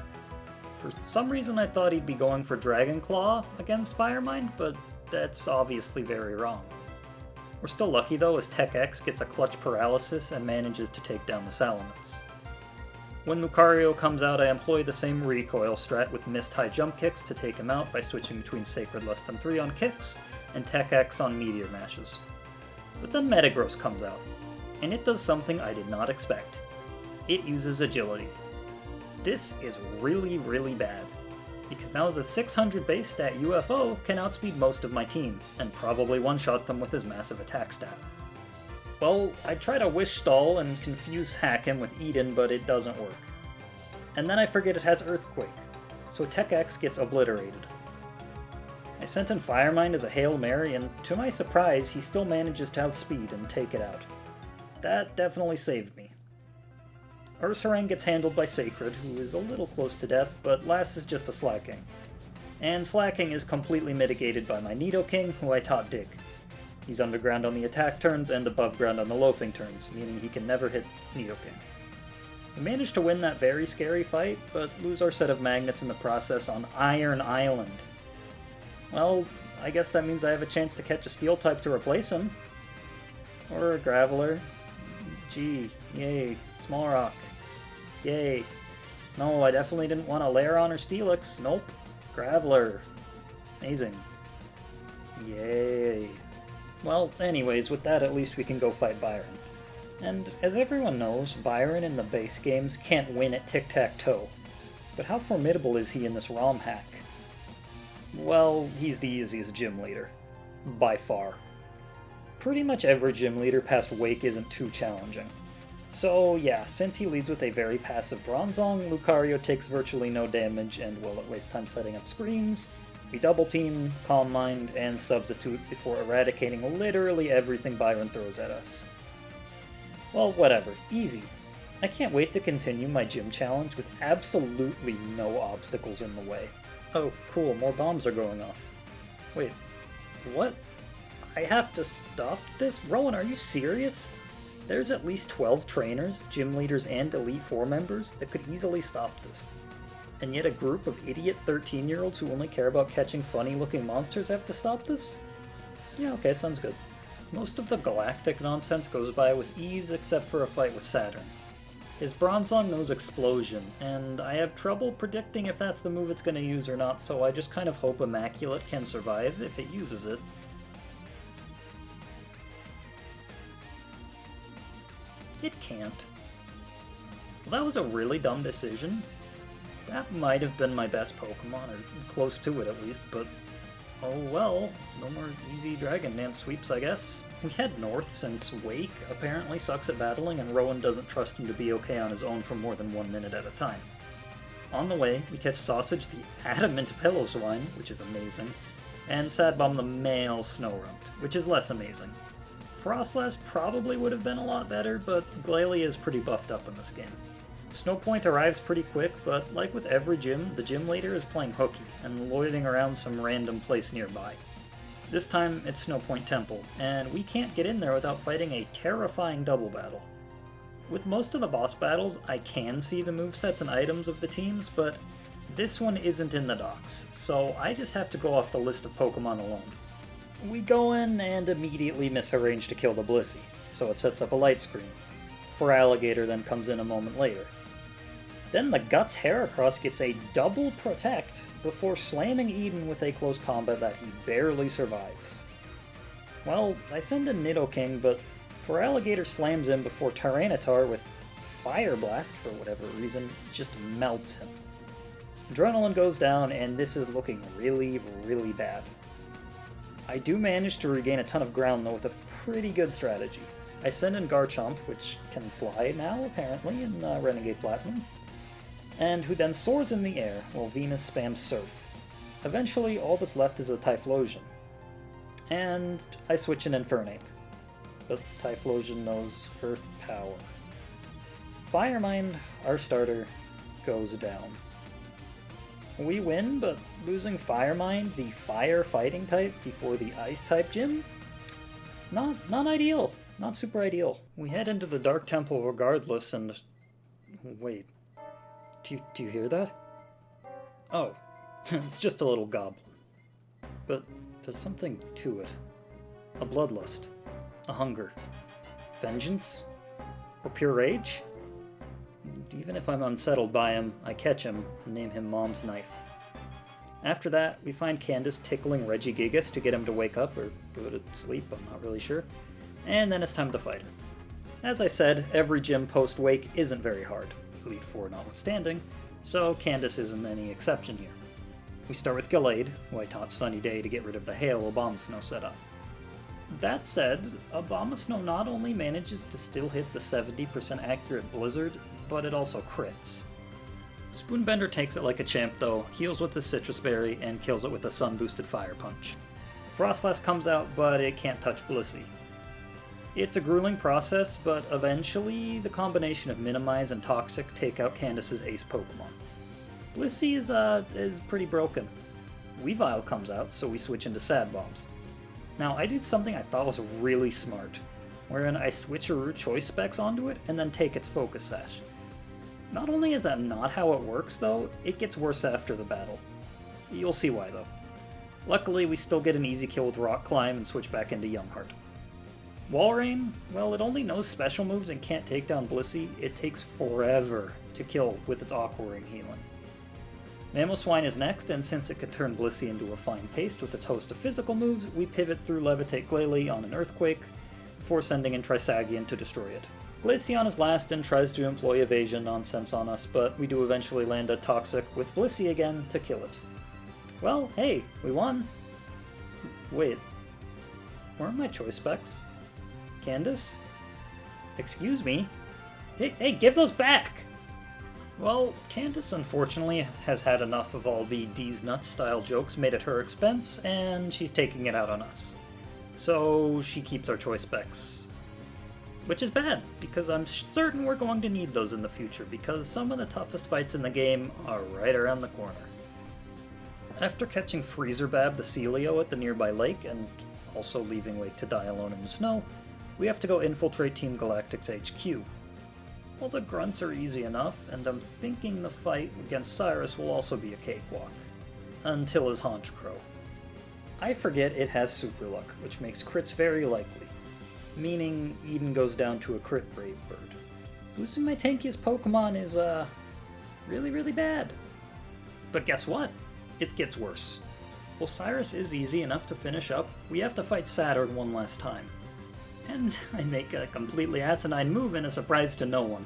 For some reason I thought he'd be going for Dragon Claw against Fire Mind, but that's obviously very wrong. We're still lucky though, as Tech X gets a Clutch Paralysis and manages to take down the Salamence. When Lucario comes out, I employ the same recoil strat with missed high jump kicks to take him out by switching between Sacred less than 3 on kicks and Tech X on Meteor Mashes. But then Metagross comes out, and it does something I did not expect. It uses Agility. This is really, really bad, because now the 600 base stat UFO can outspeed most of my team, and probably one-shot them with his massive attack stat. Well, I try to Wish Stall and confuse hack him with Eden, but it doesn't work. And then I forget it has Earthquake, so Tech X gets obliterated. I sent in Fire Mind as a Hail Mary, and to my surprise, he still manages to outspeed and take it out. That definitely saved me. Ursaring gets handled by Sacred, who is a little close to death, but Lass is just a slacking. And slacking is completely mitigated by my Nidoking, who I taught Dig. He's underground on the attack turns and above ground on the loafing turns, meaning he can never hit Nidoking. We managed to win that very scary fight, but lose our set of magnets in the process on Iron Island. Well, I guess that means I have a chance to catch a steel type to replace him. Or a Graveler. Gee, yay. Small Rock. Yay. No, I definitely didn't want a Lairon or Steelix. Nope. Graveler. Amazing. Yay. Well, anyways, with that at least we can go fight Byron. And as everyone knows, Byron in the base games can't win at tic-tac-toe. But how formidable is he in this ROM hack? Well, he's the easiest gym leader. By far. Pretty much every gym leader past Wake isn't too challenging. So yeah, since he leads with a very passive Bronzong, Lucario takes virtually no damage and will not waste time setting up screens. We double team, Calm Mind, and Substitute before eradicating literally everything Byron throws at us. Well, whatever. Easy. I can't wait to continue my gym challenge with absolutely no obstacles in the way. Oh, cool, more bombs are going off. Wait, what? I have to stop this? Rowan, are you serious? There's at least 12 trainers, gym leaders, and Elite Four members that could easily stop this. And yet a group of idiot 13-year-olds who only care about catching funny-looking monsters have to stop this? Yeah, okay, sounds good. Most of the galactic nonsense goes by with ease except for a fight with Saturn. His Bronzong knows Explosion, and I have trouble predicting if that's the move it's going to use or not, so I just kind of hope Immaculate can survive if it uses it. It can't. Well, that was a really dumb decision. That might have been my best Pokemon, or close to it at least, but oh well, no more easy Dragon Dance sweeps, I guess. We head north since Wake apparently sucks at battling and Rowan doesn't trust him to be okay on his own for more than 1 minute at a time. On the way, we catch Sausage the Adamant Pillowswine, which is amazing, and Sadbomb the male Snorunt, which is less amazing. Frostlass probably would have been a lot better, but Glalie is pretty buffed up in this game. Snowpoint arrives pretty quick, but like with every gym, the gym leader is playing hooky and loitering around some random place nearby. This time, it's Snowpoint Temple, and we can't get in there without fighting a terrifying double battle. With most of the boss battles, I can see the movesets and items of the teams, but this one isn't in the docs, so I just have to go off the list of Pokemon alone. We go in and immediately miss a range to kill the Blissey, so it sets up a light screen. Feraligatr then comes in a moment later. Then the Guts Heracross gets a double protect before slamming Eden with a close combat that he barely survives. Well, I send in Nidoking, but Feraligatr slams in before Tyranitar with Fire Blast, for whatever reason, just melts him. Adrenaline goes down, and this is looking really, really bad. I do manage to regain a ton of ground, though, with a pretty good strategy. I send in Garchomp, which can fly now, apparently, in Renegade Platinum, and who then soars in the air while Venus spams Surf. Eventually, all that's left is a Typhlosion. And I switch in Infernape, but Typhlosion knows Earth Power. Firemind, our starter, goes down. We win, but losing Firemind, the fire fighting type, before the ice type gym? Not ideal. Not super ideal. We head into the Dark Temple regardless, and... wait. Do you hear that? Oh, it's just a little goblin. But there's something to it. A bloodlust. A hunger. Vengeance? Or pure rage? Even if I'm unsettled by him, I catch him and name him Mom's Knife. After that, we find Candace tickling Regigigas to get him to wake up, or go to sleep, I'm not really sure. And then it's time to fight her. As I said, every gym post-Wake isn't very hard, Elite Four notwithstanding, so Candace isn't any exception here. We start with Gallade, who I taught Sunny Day to get rid of the Hail Abomasnow setup. That said, Abomasnow not only manages to still hit the 70% accurate Blizzard, but it also crits. Spoonbender takes it like a champ though, heals with the Citrus Berry, and kills it with a sun-boosted Fire Punch. Frostlass comes out, but it can't touch Blissey. It's a grueling process, but eventually the combination of Minimize and Toxic take out Candace's ace Pokemon. Blissey is pretty broken. Weavile comes out, so we switch into Sad Bombs. Now, I did something I thought was really smart, wherein I switcheroo choice specs onto it and then take its focus sash. Not only is that not how it works though, it gets worse after the battle. You'll see why though. Luckily, we still get an easy kill with Rock Climb and switch back into Youngheart. Walrein, well, it only knows special moves and can't take down Blissey. It takes forever to kill with its Aqua Ring healing. Mamoswine is next, and since it could turn Blissey into a fine paste with its host of physical moves, we pivot through Levitate Glalie on an Earthquake, before sending in Trisagion to destroy it. Glaceon is last and tries to employ evasion nonsense on us, but we do eventually land a Toxic with Blissey again to kill it. Well, hey, we won! Wait, where are my choice specs? Candace? Excuse me? Hey, give those back! Well, Candace unfortunately has had enough of all the D's Nuts style jokes made at her expense, and she's taking it out on us. So she keeps our choice specs. Which is bad, because I'm certain we're going to need those in the future, because some of the toughest fights in the game are right around the corner. After catching Freezerbab the Celio at the nearby lake, and also leaving Wake to die alone in the snow, we have to go infiltrate Team Galactic's HQ. Well, the grunts are easy enough, and I'm thinking the fight against Cyrus will also be a cakewalk. Until his Honchkrow. I forget it has Super Luck, which makes crits very likely, meaning Eden goes down to a crit Brave Bird. Losing my tankiest Pokemon is, really bad. But guess what? It gets worse. While Cyrus is easy enough to finish up, we have to fight Saturn one last time. And I make a completely asinine move and a surprise to no one.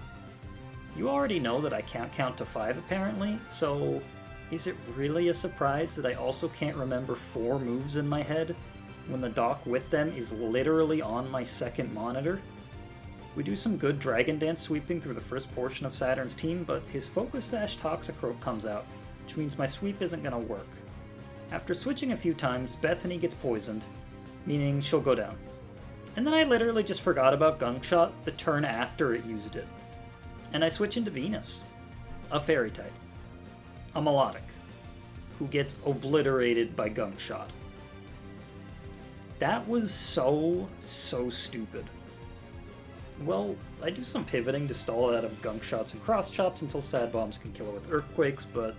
You already know that I can't count to 5 apparently, so is it really a surprise that I also can't remember 4 moves in my head when the dock with them is literally on my second monitor? We do some good Dragon Dance sweeping through the first portion of Saturn's team, but his Focus Sash Toxicroak comes out, which means my sweep isn't gonna work. After switching a few times, Bethany gets poisoned, meaning she'll go down. And then I literally just forgot about Gunk Shot the turn after it used it. And I switch into Venus, a fairy type, a melodic, who gets obliterated by Gunk Shot. That was so stupid. Well, I do some pivoting to stall it out of Gunk Shots and Cross Chops until Sad Bombs can kill it with Earthquakes, but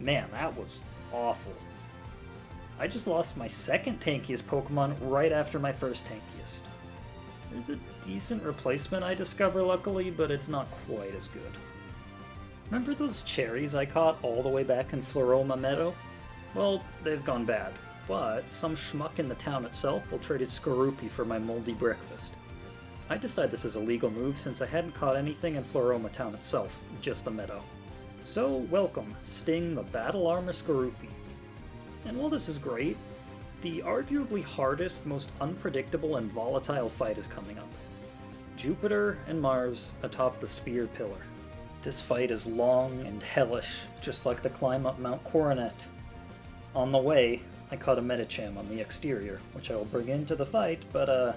man, that was awful. I just lost my second tankiest Pokemon right after my first tankiest. There's a decent replacement I discover luckily, but it's not quite as good. Remember those cherries I caught all the way back in Floroma Meadow? Well, they've gone bad, but some schmuck in the town itself will trade his Skorupi for my moldy breakfast. I decide this is a legal move since I hadn't caught anything in Floroma Town itself, just the meadow. So, welcome, Sting the Battle Armor Skorupi. And while this is great, the arguably hardest, most unpredictable and volatile fight is coming up. Jupiter and Mars atop the Spear Pillar. This fight is long and hellish, just like the climb up Mount Coronet. On the way, I caught a Medicham on the exterior, which I will bring into the fight, but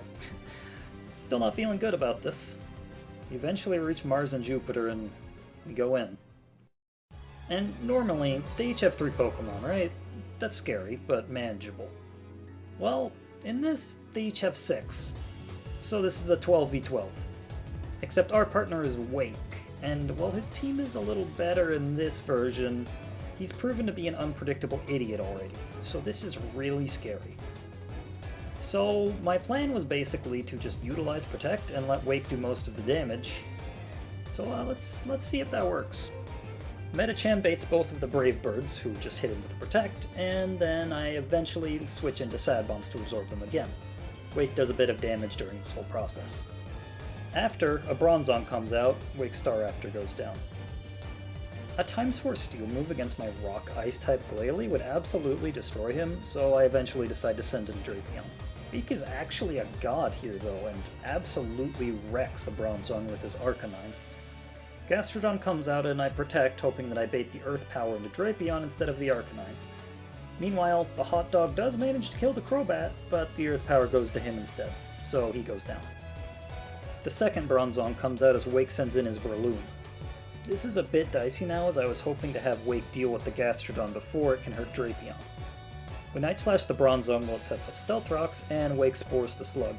still not feeling good about this. We eventually reach Mars and Jupiter and we go in. And normally, they each have 3 Pokemon, right? That's scary, but manageable. Well, in this, they each have 6. So this is a 12v12. Except our partner is Wake, and while his team is a little better in this version, he's proven to be an unpredictable idiot already, so this is really scary. So my plan was basically to just utilize Protect and let Wake do most of the damage. So let's see if that works. Medicham baits both of the Brave Birds, who just hit into the Protect, and then I eventually switch into Sad Bombs to absorb them again. Wake does a bit of damage during this whole process. After, a Bronzong comes out, Wake's Staraptor goes down. A ×4 Steel move against my Rock Ice-type Glalie would absolutely destroy him, so I eventually decide to send in Drapion. Beak is actually a god here though, and absolutely wrecks the Bronzong with his Arcanine. Gastrodon comes out and I Protect, hoping that I bait the Earth Power into Drapion instead of the Arcanine. Meanwhile, the Hot Dog does manage to kill the Crobat, but the Earth Power goes to him instead, so he goes down. The second Bronzong comes out as Wake sends in his Breloom. This is a bit dicey now, as I was hoping to have Wake deal with the Gastrodon before it can hurt Drapion. We Night Slash the Bronzong while it sets up Stealth Rocks, and Wake spores the Slug.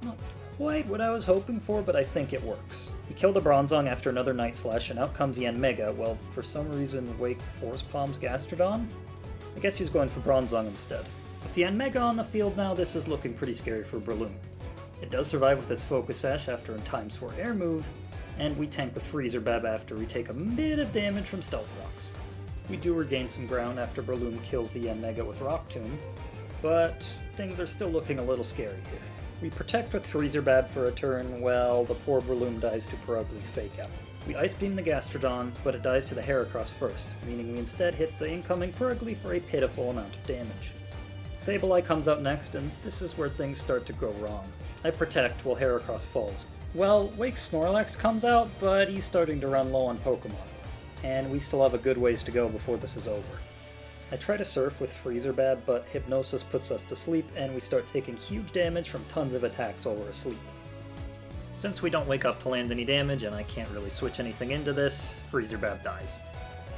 Not quite what I was hoping for, but I think it works. We kill the Bronzong after another Night Slash, and out comes Yanmega. Well, for some reason, Wake Force Palms Gastrodon? I guess he's going for Bronzong instead. With Yanmega on the field now, this is looking pretty scary for Breloom. It does survive with its Focus Sash after a times 4 air move, and we tank with Freezer Bab after we take a bit of damage from Stealth Rocks. We do regain some ground after Breloom kills the Yanmega with Rock Tomb, but things are still looking a little scary here. We protect with Freezer Bab for a turn, well, the poor Breloom dies to Perugly's Fake Out. We Ice Beam the Gastrodon, but it dies to the Heracross first, meaning we instead hit the incoming Perugly for a pitiful amount of damage. Sableye comes out next, and this is where things start to go wrong. I protect while Heracross falls. Well, Wake Snorlax comes out, but he's starting to run low on Pokemon, and we still have a good ways to go before this is over. I try to surf with Freezer Bab, but Hypnosis puts us to sleep, and we start taking huge damage from tons of attacks while we're asleep. Since we don't wake up to land any damage, and I can't really switch anything into this, Freezer Bab dies.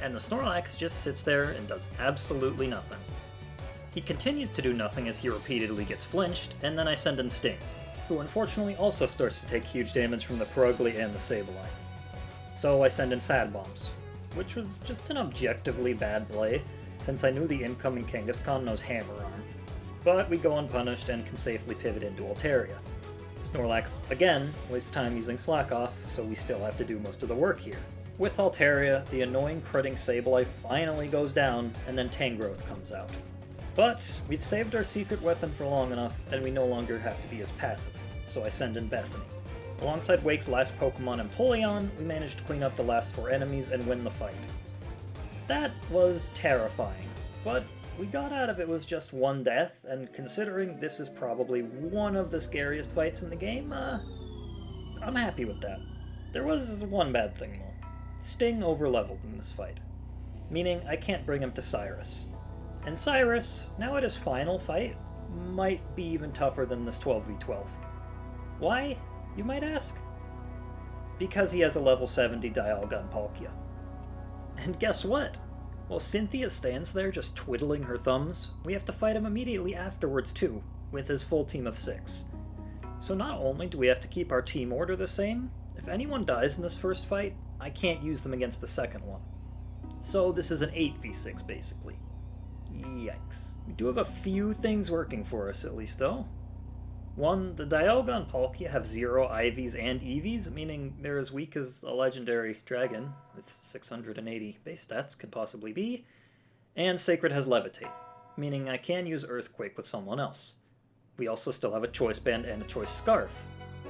And the Snorlax just sits there and does absolutely nothing. He continues to do nothing as he repeatedly gets flinched, and then I send in Sting, who unfortunately also starts to take huge damage from the Perugly and the Sableye. So I send in Sad Bombs, which was just an objectively bad play, since I knew the incoming Kangaskhan knows Hammer Arm. But we go unpunished and can safely pivot into Altaria. Snorlax, again, wastes time using Slack Off, so we still have to do most of the work here. With Altaria, the annoying critting Sableye finally goes down, and then Tangrowth comes out. But we've saved our secret weapon for long enough, and we no longer have to be as passive, so I send in Bethany. Alongside Wake's last Pokemon, Empoleon, we managed to clean up the last 4 enemies and win the fight. That was terrifying, but we got out of it with just 1 death, and considering this is probably one of the scariest fights in the game, I'm happy with that. There was one bad thing though. Sting overleveled in this fight, meaning I can't bring him to Cyrus. And Cyrus, now at his final fight, might be even tougher than this 12v12. Why, you might ask? Because he has a level 70 Dialga Palkia. And guess what? While Cynthia stands there just twiddling her thumbs, we have to fight him immediately afterwards too, with his full team of 6. So not only do we have to keep our team order the same, if anyone dies in this first fight, I can't use them against the second one. So this is an 8v6 basically. Yikes. We do have a few things working for us at least though. 1, the Dialga and Palkia have 0 IVs and EVs, meaning they're as weak as a legendary dragon, with 680 base stats could possibly be, and Sacred has Levitate, meaning I can use Earthquake with someone else. We also still have a Choice Band and a Choice Scarf,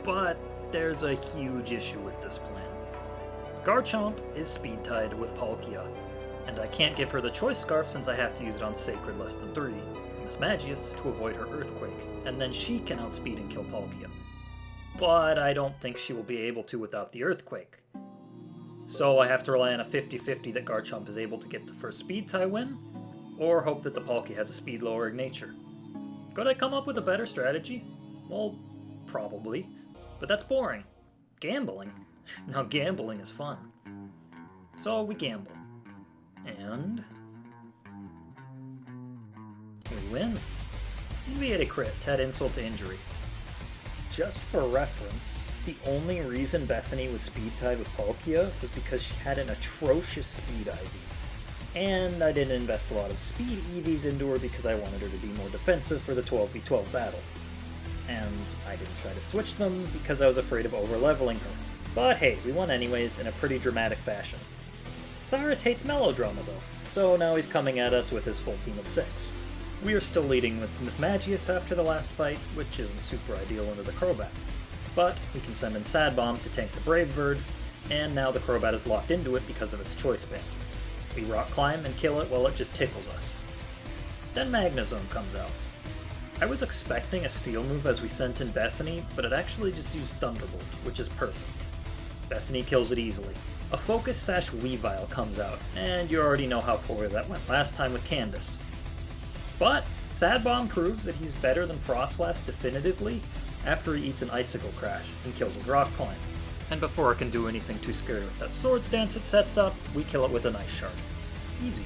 but there's a huge issue with this plan. Garchomp is speed-tied with Palkia, and I can't give her the Choice Scarf since I have to use it on Sacred less than 3, Mismagius to avoid her Earthquake, and then she can outspeed and kill Palkia. But I don't think she will be able to without the Earthquake. So I have to rely on a 50-50 that Garchomp is able to get the first speed tie win, or hope that the Palkia has a speed lowering nature. Could I come up with a better strategy? Well, probably. But that's boring. Gambling? Now gambling is fun. So we gamble. And we win. We had a crit, had insult to injury. Just for reference, the only reason Bethany was speed-tied with Palkia was because she had an atrocious speed IV. And I didn't invest a lot of speed EVs into her because I wanted her to be more defensive for the 12v12 battle. And I didn't try to switch them because I was afraid of overleveling her. But hey, we won anyways in a pretty dramatic fashion. Cyrus hates melodrama though, so now he's coming at us with his full team of 6. We are still leading with Mismagius after the last fight, which isn't super ideal into the Crobat. But we can send in Sad Bomb to tank the Brave Bird, and now the Crobat is locked into it because of its Choice Band. We Rock Climb and kill it while it just tickles us. Then Magnezone comes out. I was expecting a Steel move as we sent in Bethany, but it actually just used Thunderbolt, which is perfect. Bethany kills it easily. A Focus Sash Weavile comes out, and you already know how poorly that went last time with Candace. But Sad Bomb proves that he's better than Frostlass definitively after he eats an Icicle Crash and kills with Rock Climb. And before it can do anything too scary with that Swords Dance it sets up, we kill it with an Ice Shard. Easy.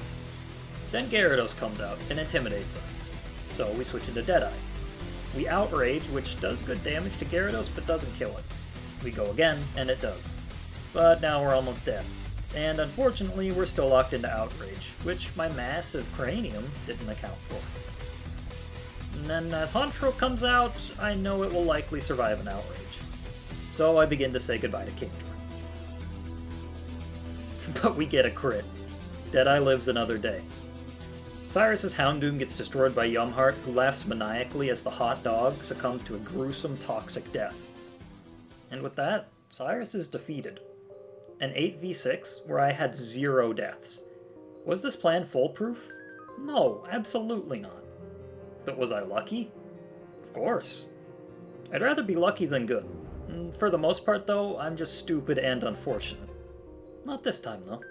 Then Gyarados comes out and intimidates us, so we switch into Deadeye. We Outrage, which does good damage to Gyarados but doesn't kill it. We go again, and it does. But now we're almost dead. And unfortunately, we're still locked into Outrage, which my massive cranium didn't account for. And then as Honchkrow comes out, I know it will likely survive an Outrage. So I begin to say goodbye to Kingdra. But we get a crit. Deadeye lives another day. Cyrus's Houndoom gets destroyed by Yumheart, who laughs maniacally as the hot dog succumbs to a gruesome toxic death. And with that, Cyrus is defeated. An 8v6 where I had 0 deaths. Was this plan foolproof? No, absolutely not. But was I lucky? Of course. I'd rather be lucky than good. For the most part, though, I'm just stupid and unfortunate. Not this time, though.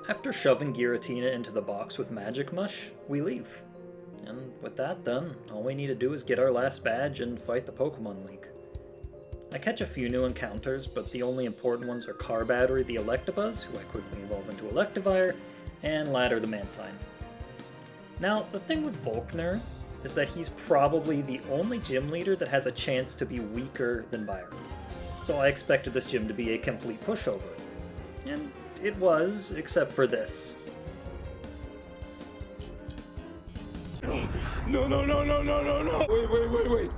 After shoving Giratina into the box with Magic Mush, we leave. And with that done, all we need to do is get our last badge and fight the Pokemon League. I catch a few new encounters, but the only important ones are Carbattery the Electabuzz, who I quickly evolve into Electivire, and Ladder the Mantine. Now, the thing with Volkner is that he's probably the only gym leader that has a chance to be weaker than Byron. So I expected this gym to be a complete pushover. And it was, except for this. No, no, no, no, no, no, no! Wait! Wait!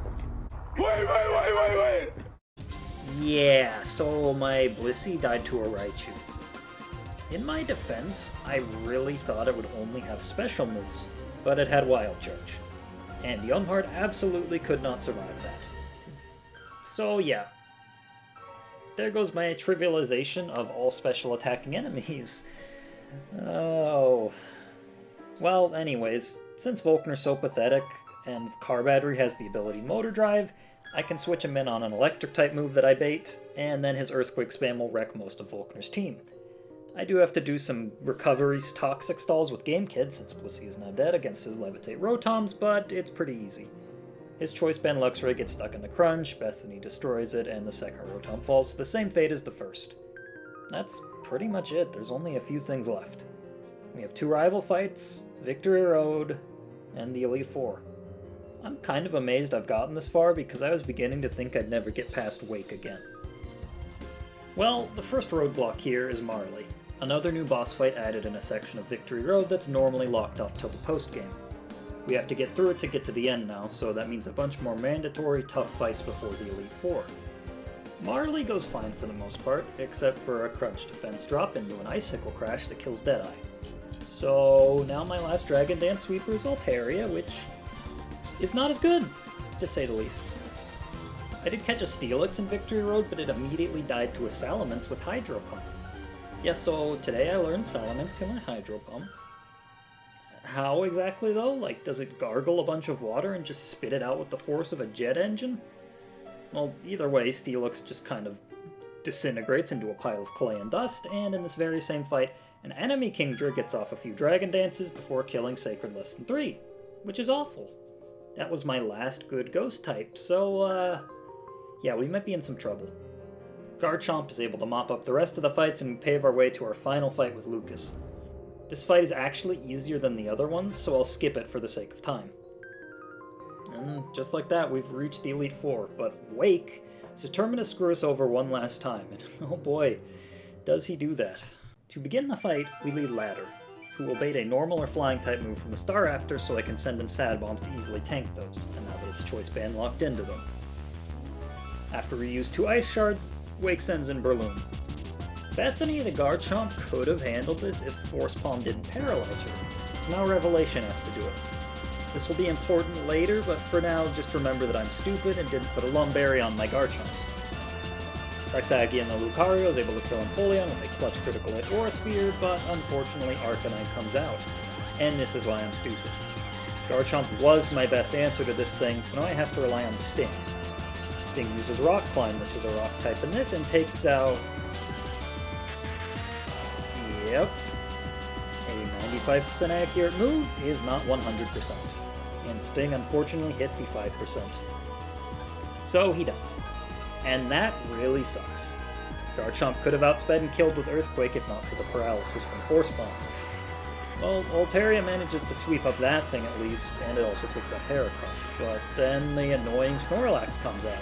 Yeah, so my Blissey died to a Raichu. In my defense, I really thought it would only have special moves, but it had Wild Charge. And Yumheart absolutely could not survive that. So yeah. There goes my trivialization of all special attacking enemies. Oh. Well, anyways, since Volkner's so pathetic, and Carbattery has the ability Motor Drive, I can switch him in on an Electric-type move that I bait, and then his Earthquake spam will wreck most of Volkner's team. I do have to do some recoveries toxic stalls with Game Kid, since Blissey is now dead, against his Levitate Rotoms, but it's pretty easy. His Choice Band Luxray gets stuck in the Crunch, Bethany destroys it, and the second Rotom falls to the same fate as the first. That's pretty much it, there's only a few things left. We have 2 rival fights, Victory Road, and the Elite Four. I'm kind of amazed I've gotten this far because I was beginning to think I'd never get past Wake again. Well, the first roadblock here is Marley, another new boss fight added in a section of Victory Road that's normally locked off till the post-game. We have to get through it to get to the end now, so that means a bunch more mandatory tough fights before the Elite Four. Marley goes fine for the most part, except for a Crunch defense drop into an Icicle Crash that kills Deadeye. So now my last Dragon Dance sweeper is Altaria, which is not as good, to say the least. I did catch a Steelix in Victory Road, but it immediately died to a Salamence with Hydro Pump. Yeah, so today I learned Salamence can Hydro Pump. How exactly though? Like, does it gargle a bunch of water and just spit it out with the force of a jet engine? Well, either way, Steelix just kind of disintegrates into a pile of clay and dust, and in this very same fight, an enemy Kingdra gets off a few Dragon Dances before killing Sacred Less Than 3, which is awful. That was my last good ghost type, so, yeah, we might be in some trouble. Garchomp is able to mop up the rest of the fights, and we pave our way to our final fight with Lucas. This fight is actually easier than the other ones, so I'll skip it for the sake of time. And just like that, we've reached the Elite Four, but Wake is determined to screw us over one last time, and oh boy, does he do that. To begin the fight, we lead Ladder, who will bait a normal or flying type move from the Staraptor so I can send in Sad Bombs to easily tank those, and now that its Choice Band locked into them. After we use 2 Ice Shards, Wake sends in Breloom. Bethany the Garchomp could have handled this if Force Palm didn't paralyze her, so now Revelation has to do it. This will be important later, but for now, just remember that I'm stupid and didn't put a Lumberry on my Garchomp. Trisagion the Lucario is able to kill Empoleon with a clutch critical hit Aura Sphere, but unfortunately Arcanine comes out. And this is why I'm stupid. Garchomp was my best answer to this thing, so now I have to rely on Sting. Sting uses Rock Climb, which is a rock type in this, and takes out... Yep. A 95% accurate move is not 100%. And Sting unfortunately hit the 5%. So he does. And that really sucks. Garchomp could have outsped and killed with Earthquake if not for the paralysis from Force Bomb. Well, Altaria manages to sweep up that thing at least, and it also takes out Heracross, but then the annoying Snorlax comes out,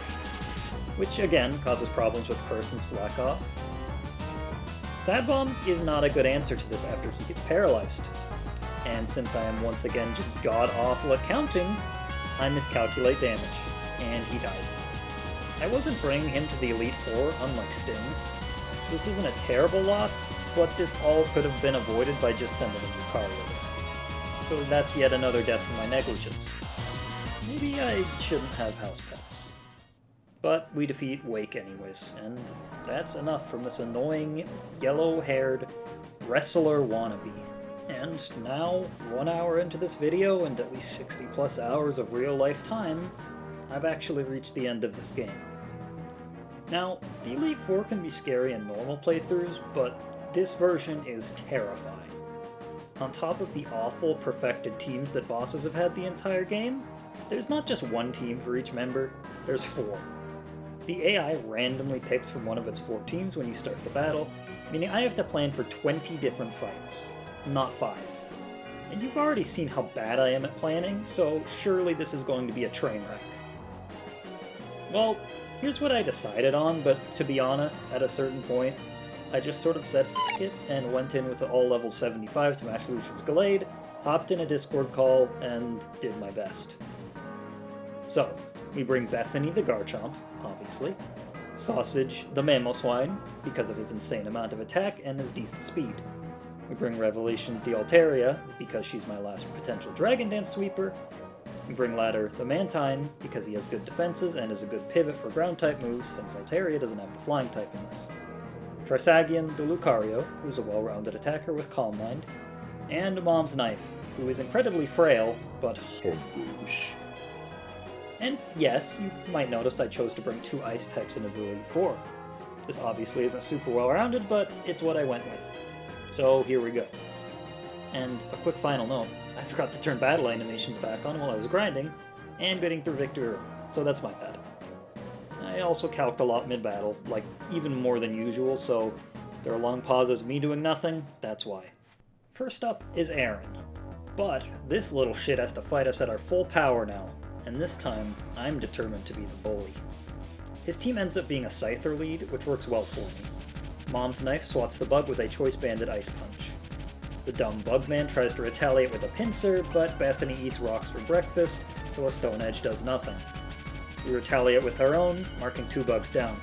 which again causes problems with Curse and Slack Off. Sad Bombs is not a good answer to this after he gets paralyzed, and since I am once again just god-awful at counting, I miscalculate damage, and he dies. I wasn't bringing him to the Elite Four, unlike Sting. This isn't a terrible loss, but this all could have been avoided by just sending a Lucario there. So that's yet another death from my negligence. Maybe I shouldn't have house pets. But we defeat Wake anyways, and that's enough from this annoying, yellow-haired wrestler wannabe. And now, 1 hour into this video and at least 60 plus hours of real-life time, I've actually reached the end of this game. Now, the Elite Four can be scary in normal playthroughs, but this version is terrifying. On top of the awful, perfected teams that bosses have had the entire game, there's not just one team for each member, there's 4. The AI randomly picks from one of its 4 teams when you start the battle, meaning I have to plan for 20 different fights, not 5. And you've already seen how bad I am at planning, so surely this is going to be a train wreck. Well, here's what I decided on, but to be honest, at a certain point, I just sort of said f*** it and went in with the all level 75 to match Lucian's Gallade, hopped in a Discord call, and did my best. So, we bring Bethany the Garchomp, obviously, Sausage the Mamoswine, because of his insane amount of attack and his decent speed. We bring Revelation the Altaria, because she's my last potential Dragon Dance sweeper. We bring Ladder the Mantine, because he has good defenses and is a good pivot for ground-type moves, since Altaria doesn't have the flying type in this. Trisagion the Lucario, who's a well-rounded attacker with Calm Mind. And Mom's Knife, who is incredibly frail, but hungry. And yes, you might notice I chose to bring 2 ice types into the Elite Four. This obviously isn't super well-rounded, but it's what I went with. So here we go. And a quick final note, I forgot to turn battle animations back on while I was grinding, and getting through Victor, so that's my bad. I also calced a lot mid-battle, like even more than usual, so if there are long pauses of me doing nothing, that's why. First up is Aaron. But this little shit has to fight us at our full power now, and this time, I'm determined to be the bully. His team ends up being a Scyther lead, which works well for me. Mom's Knife swats the bug with a Choice Banded Ice Punch. The dumb Bugman tries to retaliate with a Pinsir, but Bethany eats rocks for breakfast, so a Stone Edge does nothing. We retaliate with our own, marking 2 bugs down.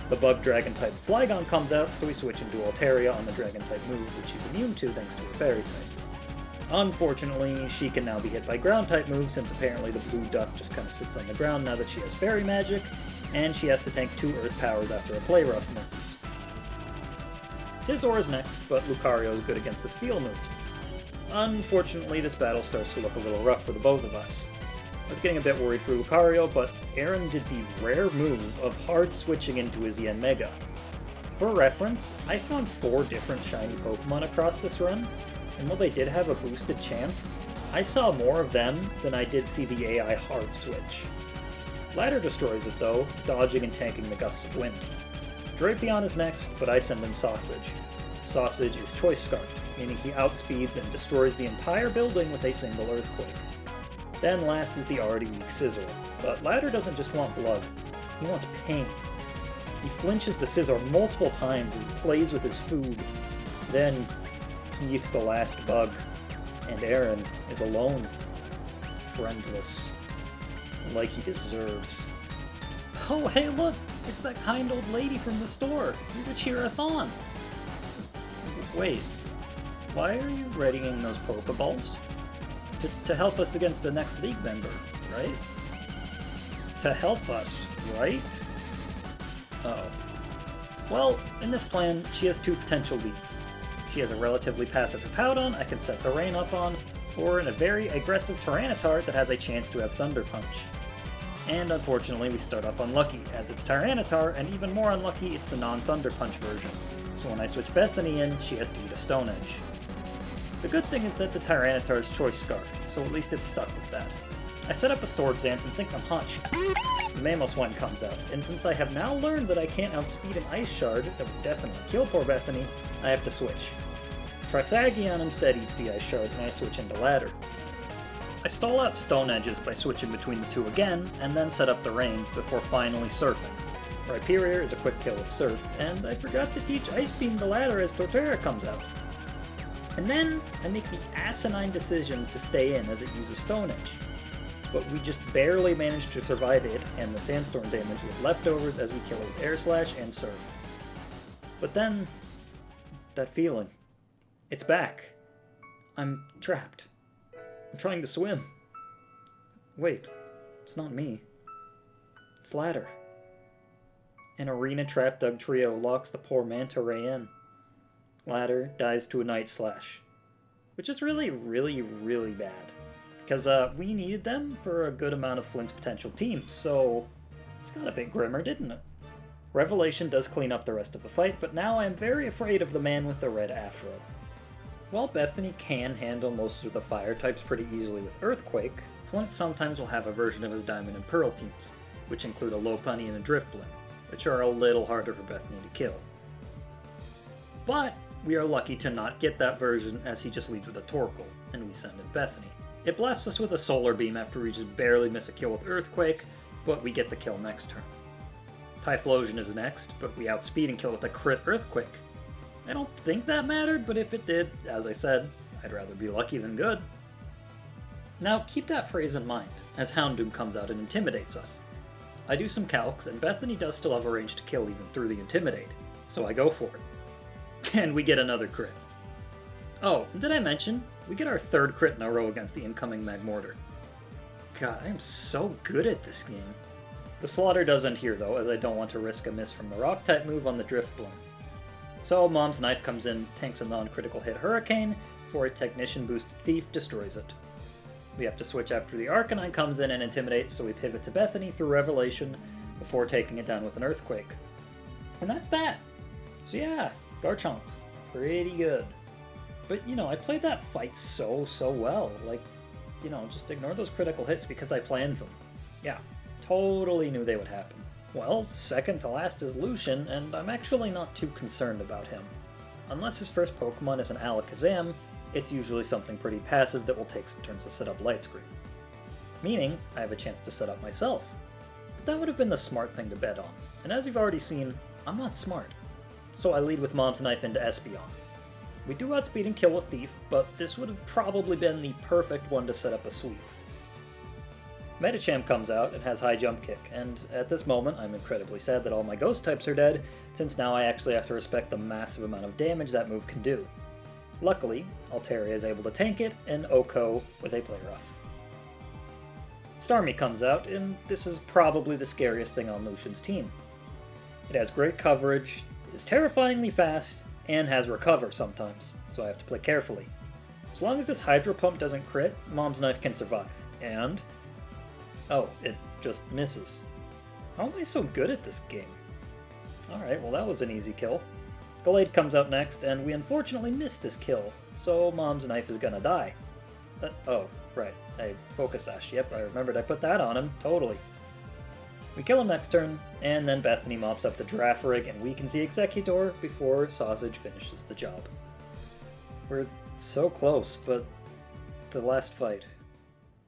The bug Dragon-type Flygon comes out, so we switch into Altaria on the Dragon-type move, which she's immune to thanks to her Fairy type. Unfortunately, she can now be hit by Ground-type moves, since apparently the blue duck just kind of sits on the ground now that she has Fairy Magic, and she has to tank 2 Earth powers after a Play Rough misses. Scizor is next, but Lucario is good against the Steel moves. Unfortunately, this battle starts to look a little rough for the both of us. I was getting a bit worried for Lucario, but Aaron did the rare move of hard switching into his Yanmega. For reference, I found 4 different shiny Pokemon across this run, and while they did have a boosted chance, I saw more of them than I did see the AI hard switch. Ladder destroys it though, dodging and tanking the gusts of wind. Drapion is next, but I send in Sausage. Sausage is Choice Scarf, meaning he outspeeds and destroys the entire building with a single Earthquake. Then last is the already weak Scizor, but Ladder doesn't just want blood, he wants pain. He flinches the Scizor multiple times and plays with his food. Then he eats the last bug, and Aaron is alone, friendless, like he deserves. Oh, hey look! It's that kind old lady from the store, here to cheer us on! Wait, why are you readying those Pokeballs? To help us against the next league member, right? To help us, right? Uh-oh. Well, in this plan, she has 2 potential leads. She has a relatively passive Hippowdon I can set the rain up on, or in a very aggressive Tyranitar that has a chance to have Thunder Punch. And unfortunately, we start off unlucky, as it's Tyranitar, and even more unlucky, it's the non-Thunder Punch version. So when I switch Bethany in, she has to eat a Stone Edge. The good thing is that the Tyranitar is Choice Scarf, so at least it's stuck with that. I set up a Swords Dance and think I'm hunched. The Mamoswine comes out, and since I have now learned that I can't outspeed an Ice Shard that would definitely kill poor Bethany, I have to switch. Trisagion instead eats the ice shard, and I switch into ladder. I stall out stone edges by switching between the two again, and then set up the rain before finally surfing. Rhyperior is a quick kill with surf, and I forgot to teach Ice Beam to ladder as Torterra comes out. And then I make the asinine decision to stay in as it uses Stone Edge. But we just barely manage to survive it and the sandstorm damage with leftovers as we kill it with Air Slash and Surf. But then, that feeling. It's back. I'm trapped. I'm trying to swim. Wait, it's not me. It's Ladder. An arena trap Doug trio locks the poor Manta Ray in. Ladder dies to a Night Slash. Which is really, really, really bad. Because we needed them for a good amount of Flint's potential teams, so it's got a bit grimmer, didn't it? Revelation does clean up the rest of the fight, but now I am very afraid of the man with the red afro. While Bethany can handle most of the fire types pretty easily with Earthquake, Flint sometimes will have a version of his Diamond and Pearl teams, which include a Lopunny and a Drifblim, which are a little harder for Bethany to kill. But we are lucky to not get that version as he just leads with a Torkoal, and we send in Bethany. It blasts us with a Solar Beam after we just barely miss a kill with Earthquake, but we get the kill next turn. Typhlosion is next, but we outspeed and kill with a crit Earthquake. I don't think that mattered, but if it did, as I said, I'd rather be lucky than good. Now keep that phrase in mind, as Houndoom comes out and intimidates us. I do some calcs, and Bethany does still have a range to kill even through the Intimidate, so I go for it. And we get another crit. Oh, and did I mention, we get our third crit in a row against the incoming Magmortar. God, I am so good at this game. The slaughter does end here though, as I don't want to risk a miss from the Rock-type move on the Drifblim. So Mom's Knife comes in, tanks a non-critical hit Hurricane, before a Technician-boosted Thief destroys it. We have to switch after the Arcanine comes in and intimidates, so we pivot to Bethany through Revelation, before taking it down with an Earthquake. And that's that! So yeah, Garchomp. Pretty good. But, you know, I played that fight so well. Like, you know, just ignore those critical hits because I planned them. Yeah, totally knew they would happen. Well, second to last is Lucian, and I'm actually not too concerned about him. Unless his first Pokemon is an Alakazam, it's usually something pretty passive that will take some turns to set up Light Screen. Meaning, I have a chance to set up myself. But that would have been the smart thing to bet on, and as you've already seen, I'm not smart. So I lead with Mom's Knife into Espeon. We do outspeed and kill with Thief, but this would have probably been the perfect one to set up a sweep. Medicham comes out and has high jump kick, and at this moment I'm incredibly sad that all my ghost types are dead, since now I actually have to respect the massive amount of damage that move can do. Luckily, Altaria is able to tank it, and Oko with a Play Rough. Starmie comes out, and this is probably the scariest thing on Lucian's team. It has great coverage, is terrifyingly fast, and has Recover sometimes, so I have to play carefully. As long as this Hydro Pump doesn't crit, Mom's Knife can survive, and... oh, it just misses. How am I so good at this game? Alright, well that was an easy kill. Gallade comes out next, and we unfortunately missed this kill, so Mom's Knife is gonna die. Oh, right, a Focus Sash, yep, I remembered I put that on him, totally. We kill him next turn, and then Bethany mops up the Girafarig and weakens the Executor before Sausage finishes the job. We're so close, but the last fight,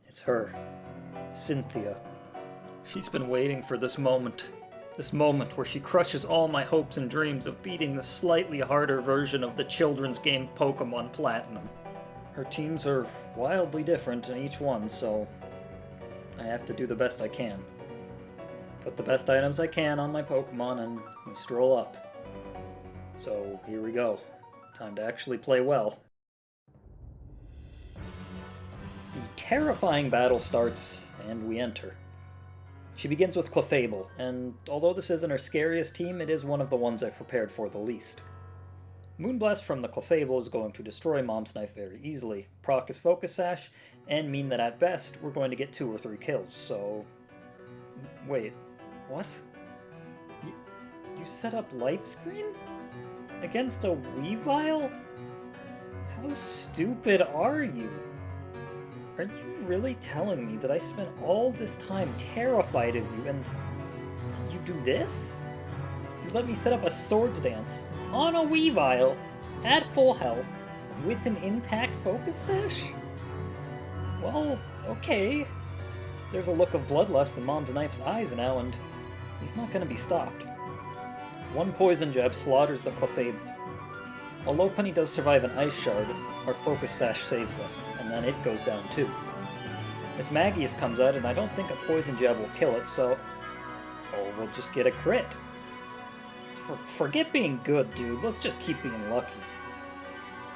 it's her, Cynthia. She's been waiting for this moment where she crushes all my hopes and dreams of beating the slightly harder version of the children's game Pokemon Platinum. Her teams are wildly different in each one, so I have to do the best I can. Put the best items I can on my Pokemon and we stroll up. So here we go. Time to actually play well. The terrifying battle starts, and we enter. She begins with Clefable, and although this isn't her scariest team, it is one of the ones I've prepared for the least. Moonblast from the Clefable is going to destroy Mom's Knife very easily, proc his Focus Sash, and mean that at best we're going to get 2 or 3 kills, so... wait, what? You set up Light Screen? Against a Weavile? How stupid are you? Are you really telling me that I spent all this time terrified of you and you do this? You let me set up a Swords Dance on a Weavile at full health with an intact focus sash? Well, okay. There's a look of bloodlust in Mom's Knife's eyes now, and he's not gonna be stopped. One poison jab slaughters the Clefable. Although Penny does survive an ice shard, our focus sash saves us, and then it goes down too. Miss Magius comes out, and I don't think a poison jab will kill it, so... oh, we'll just get a crit. Forget being good, dude. Let's just keep being lucky.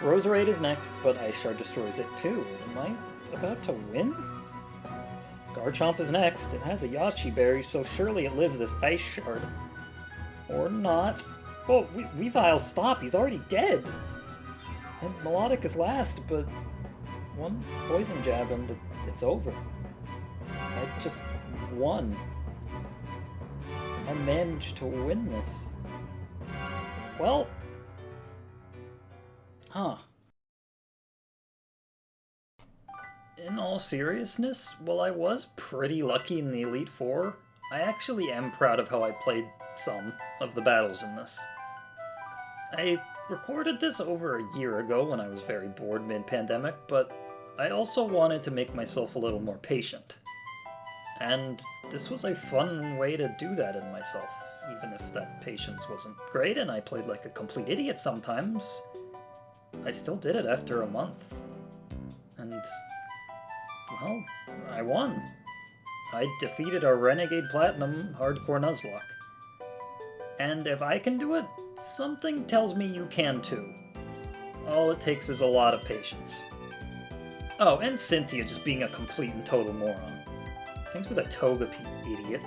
Roserade is next, but Ice Shard destroys it too. Am I about to win? Garchomp is next. It has a Yashi Berry, so surely it lives this Ice Shard. Or not. Oh, Weavile, stop! He's already dead! And Melodic is last, but one Poison Jab and it's over. I just won. I managed to win this. Well... huh. In all seriousness, while I was pretty lucky in the Elite Four, I actually am proud of how I played some of the battles in this. I recorded this over a year ago when I was very bored mid-pandemic, but I also wanted to make myself a little more patient. And this was a fun way to do that in myself, even if that patience wasn't great and I played like a complete idiot sometimes. I still did it after a month. And, well, I won. I defeated a Renegade Platinum Hardcore Nuzlocke. And if I can do it, something tells me you can too. All it takes is a lot of patience. Oh, and Cynthia just being a complete and total moron. Thanks for the Togepi, idiot.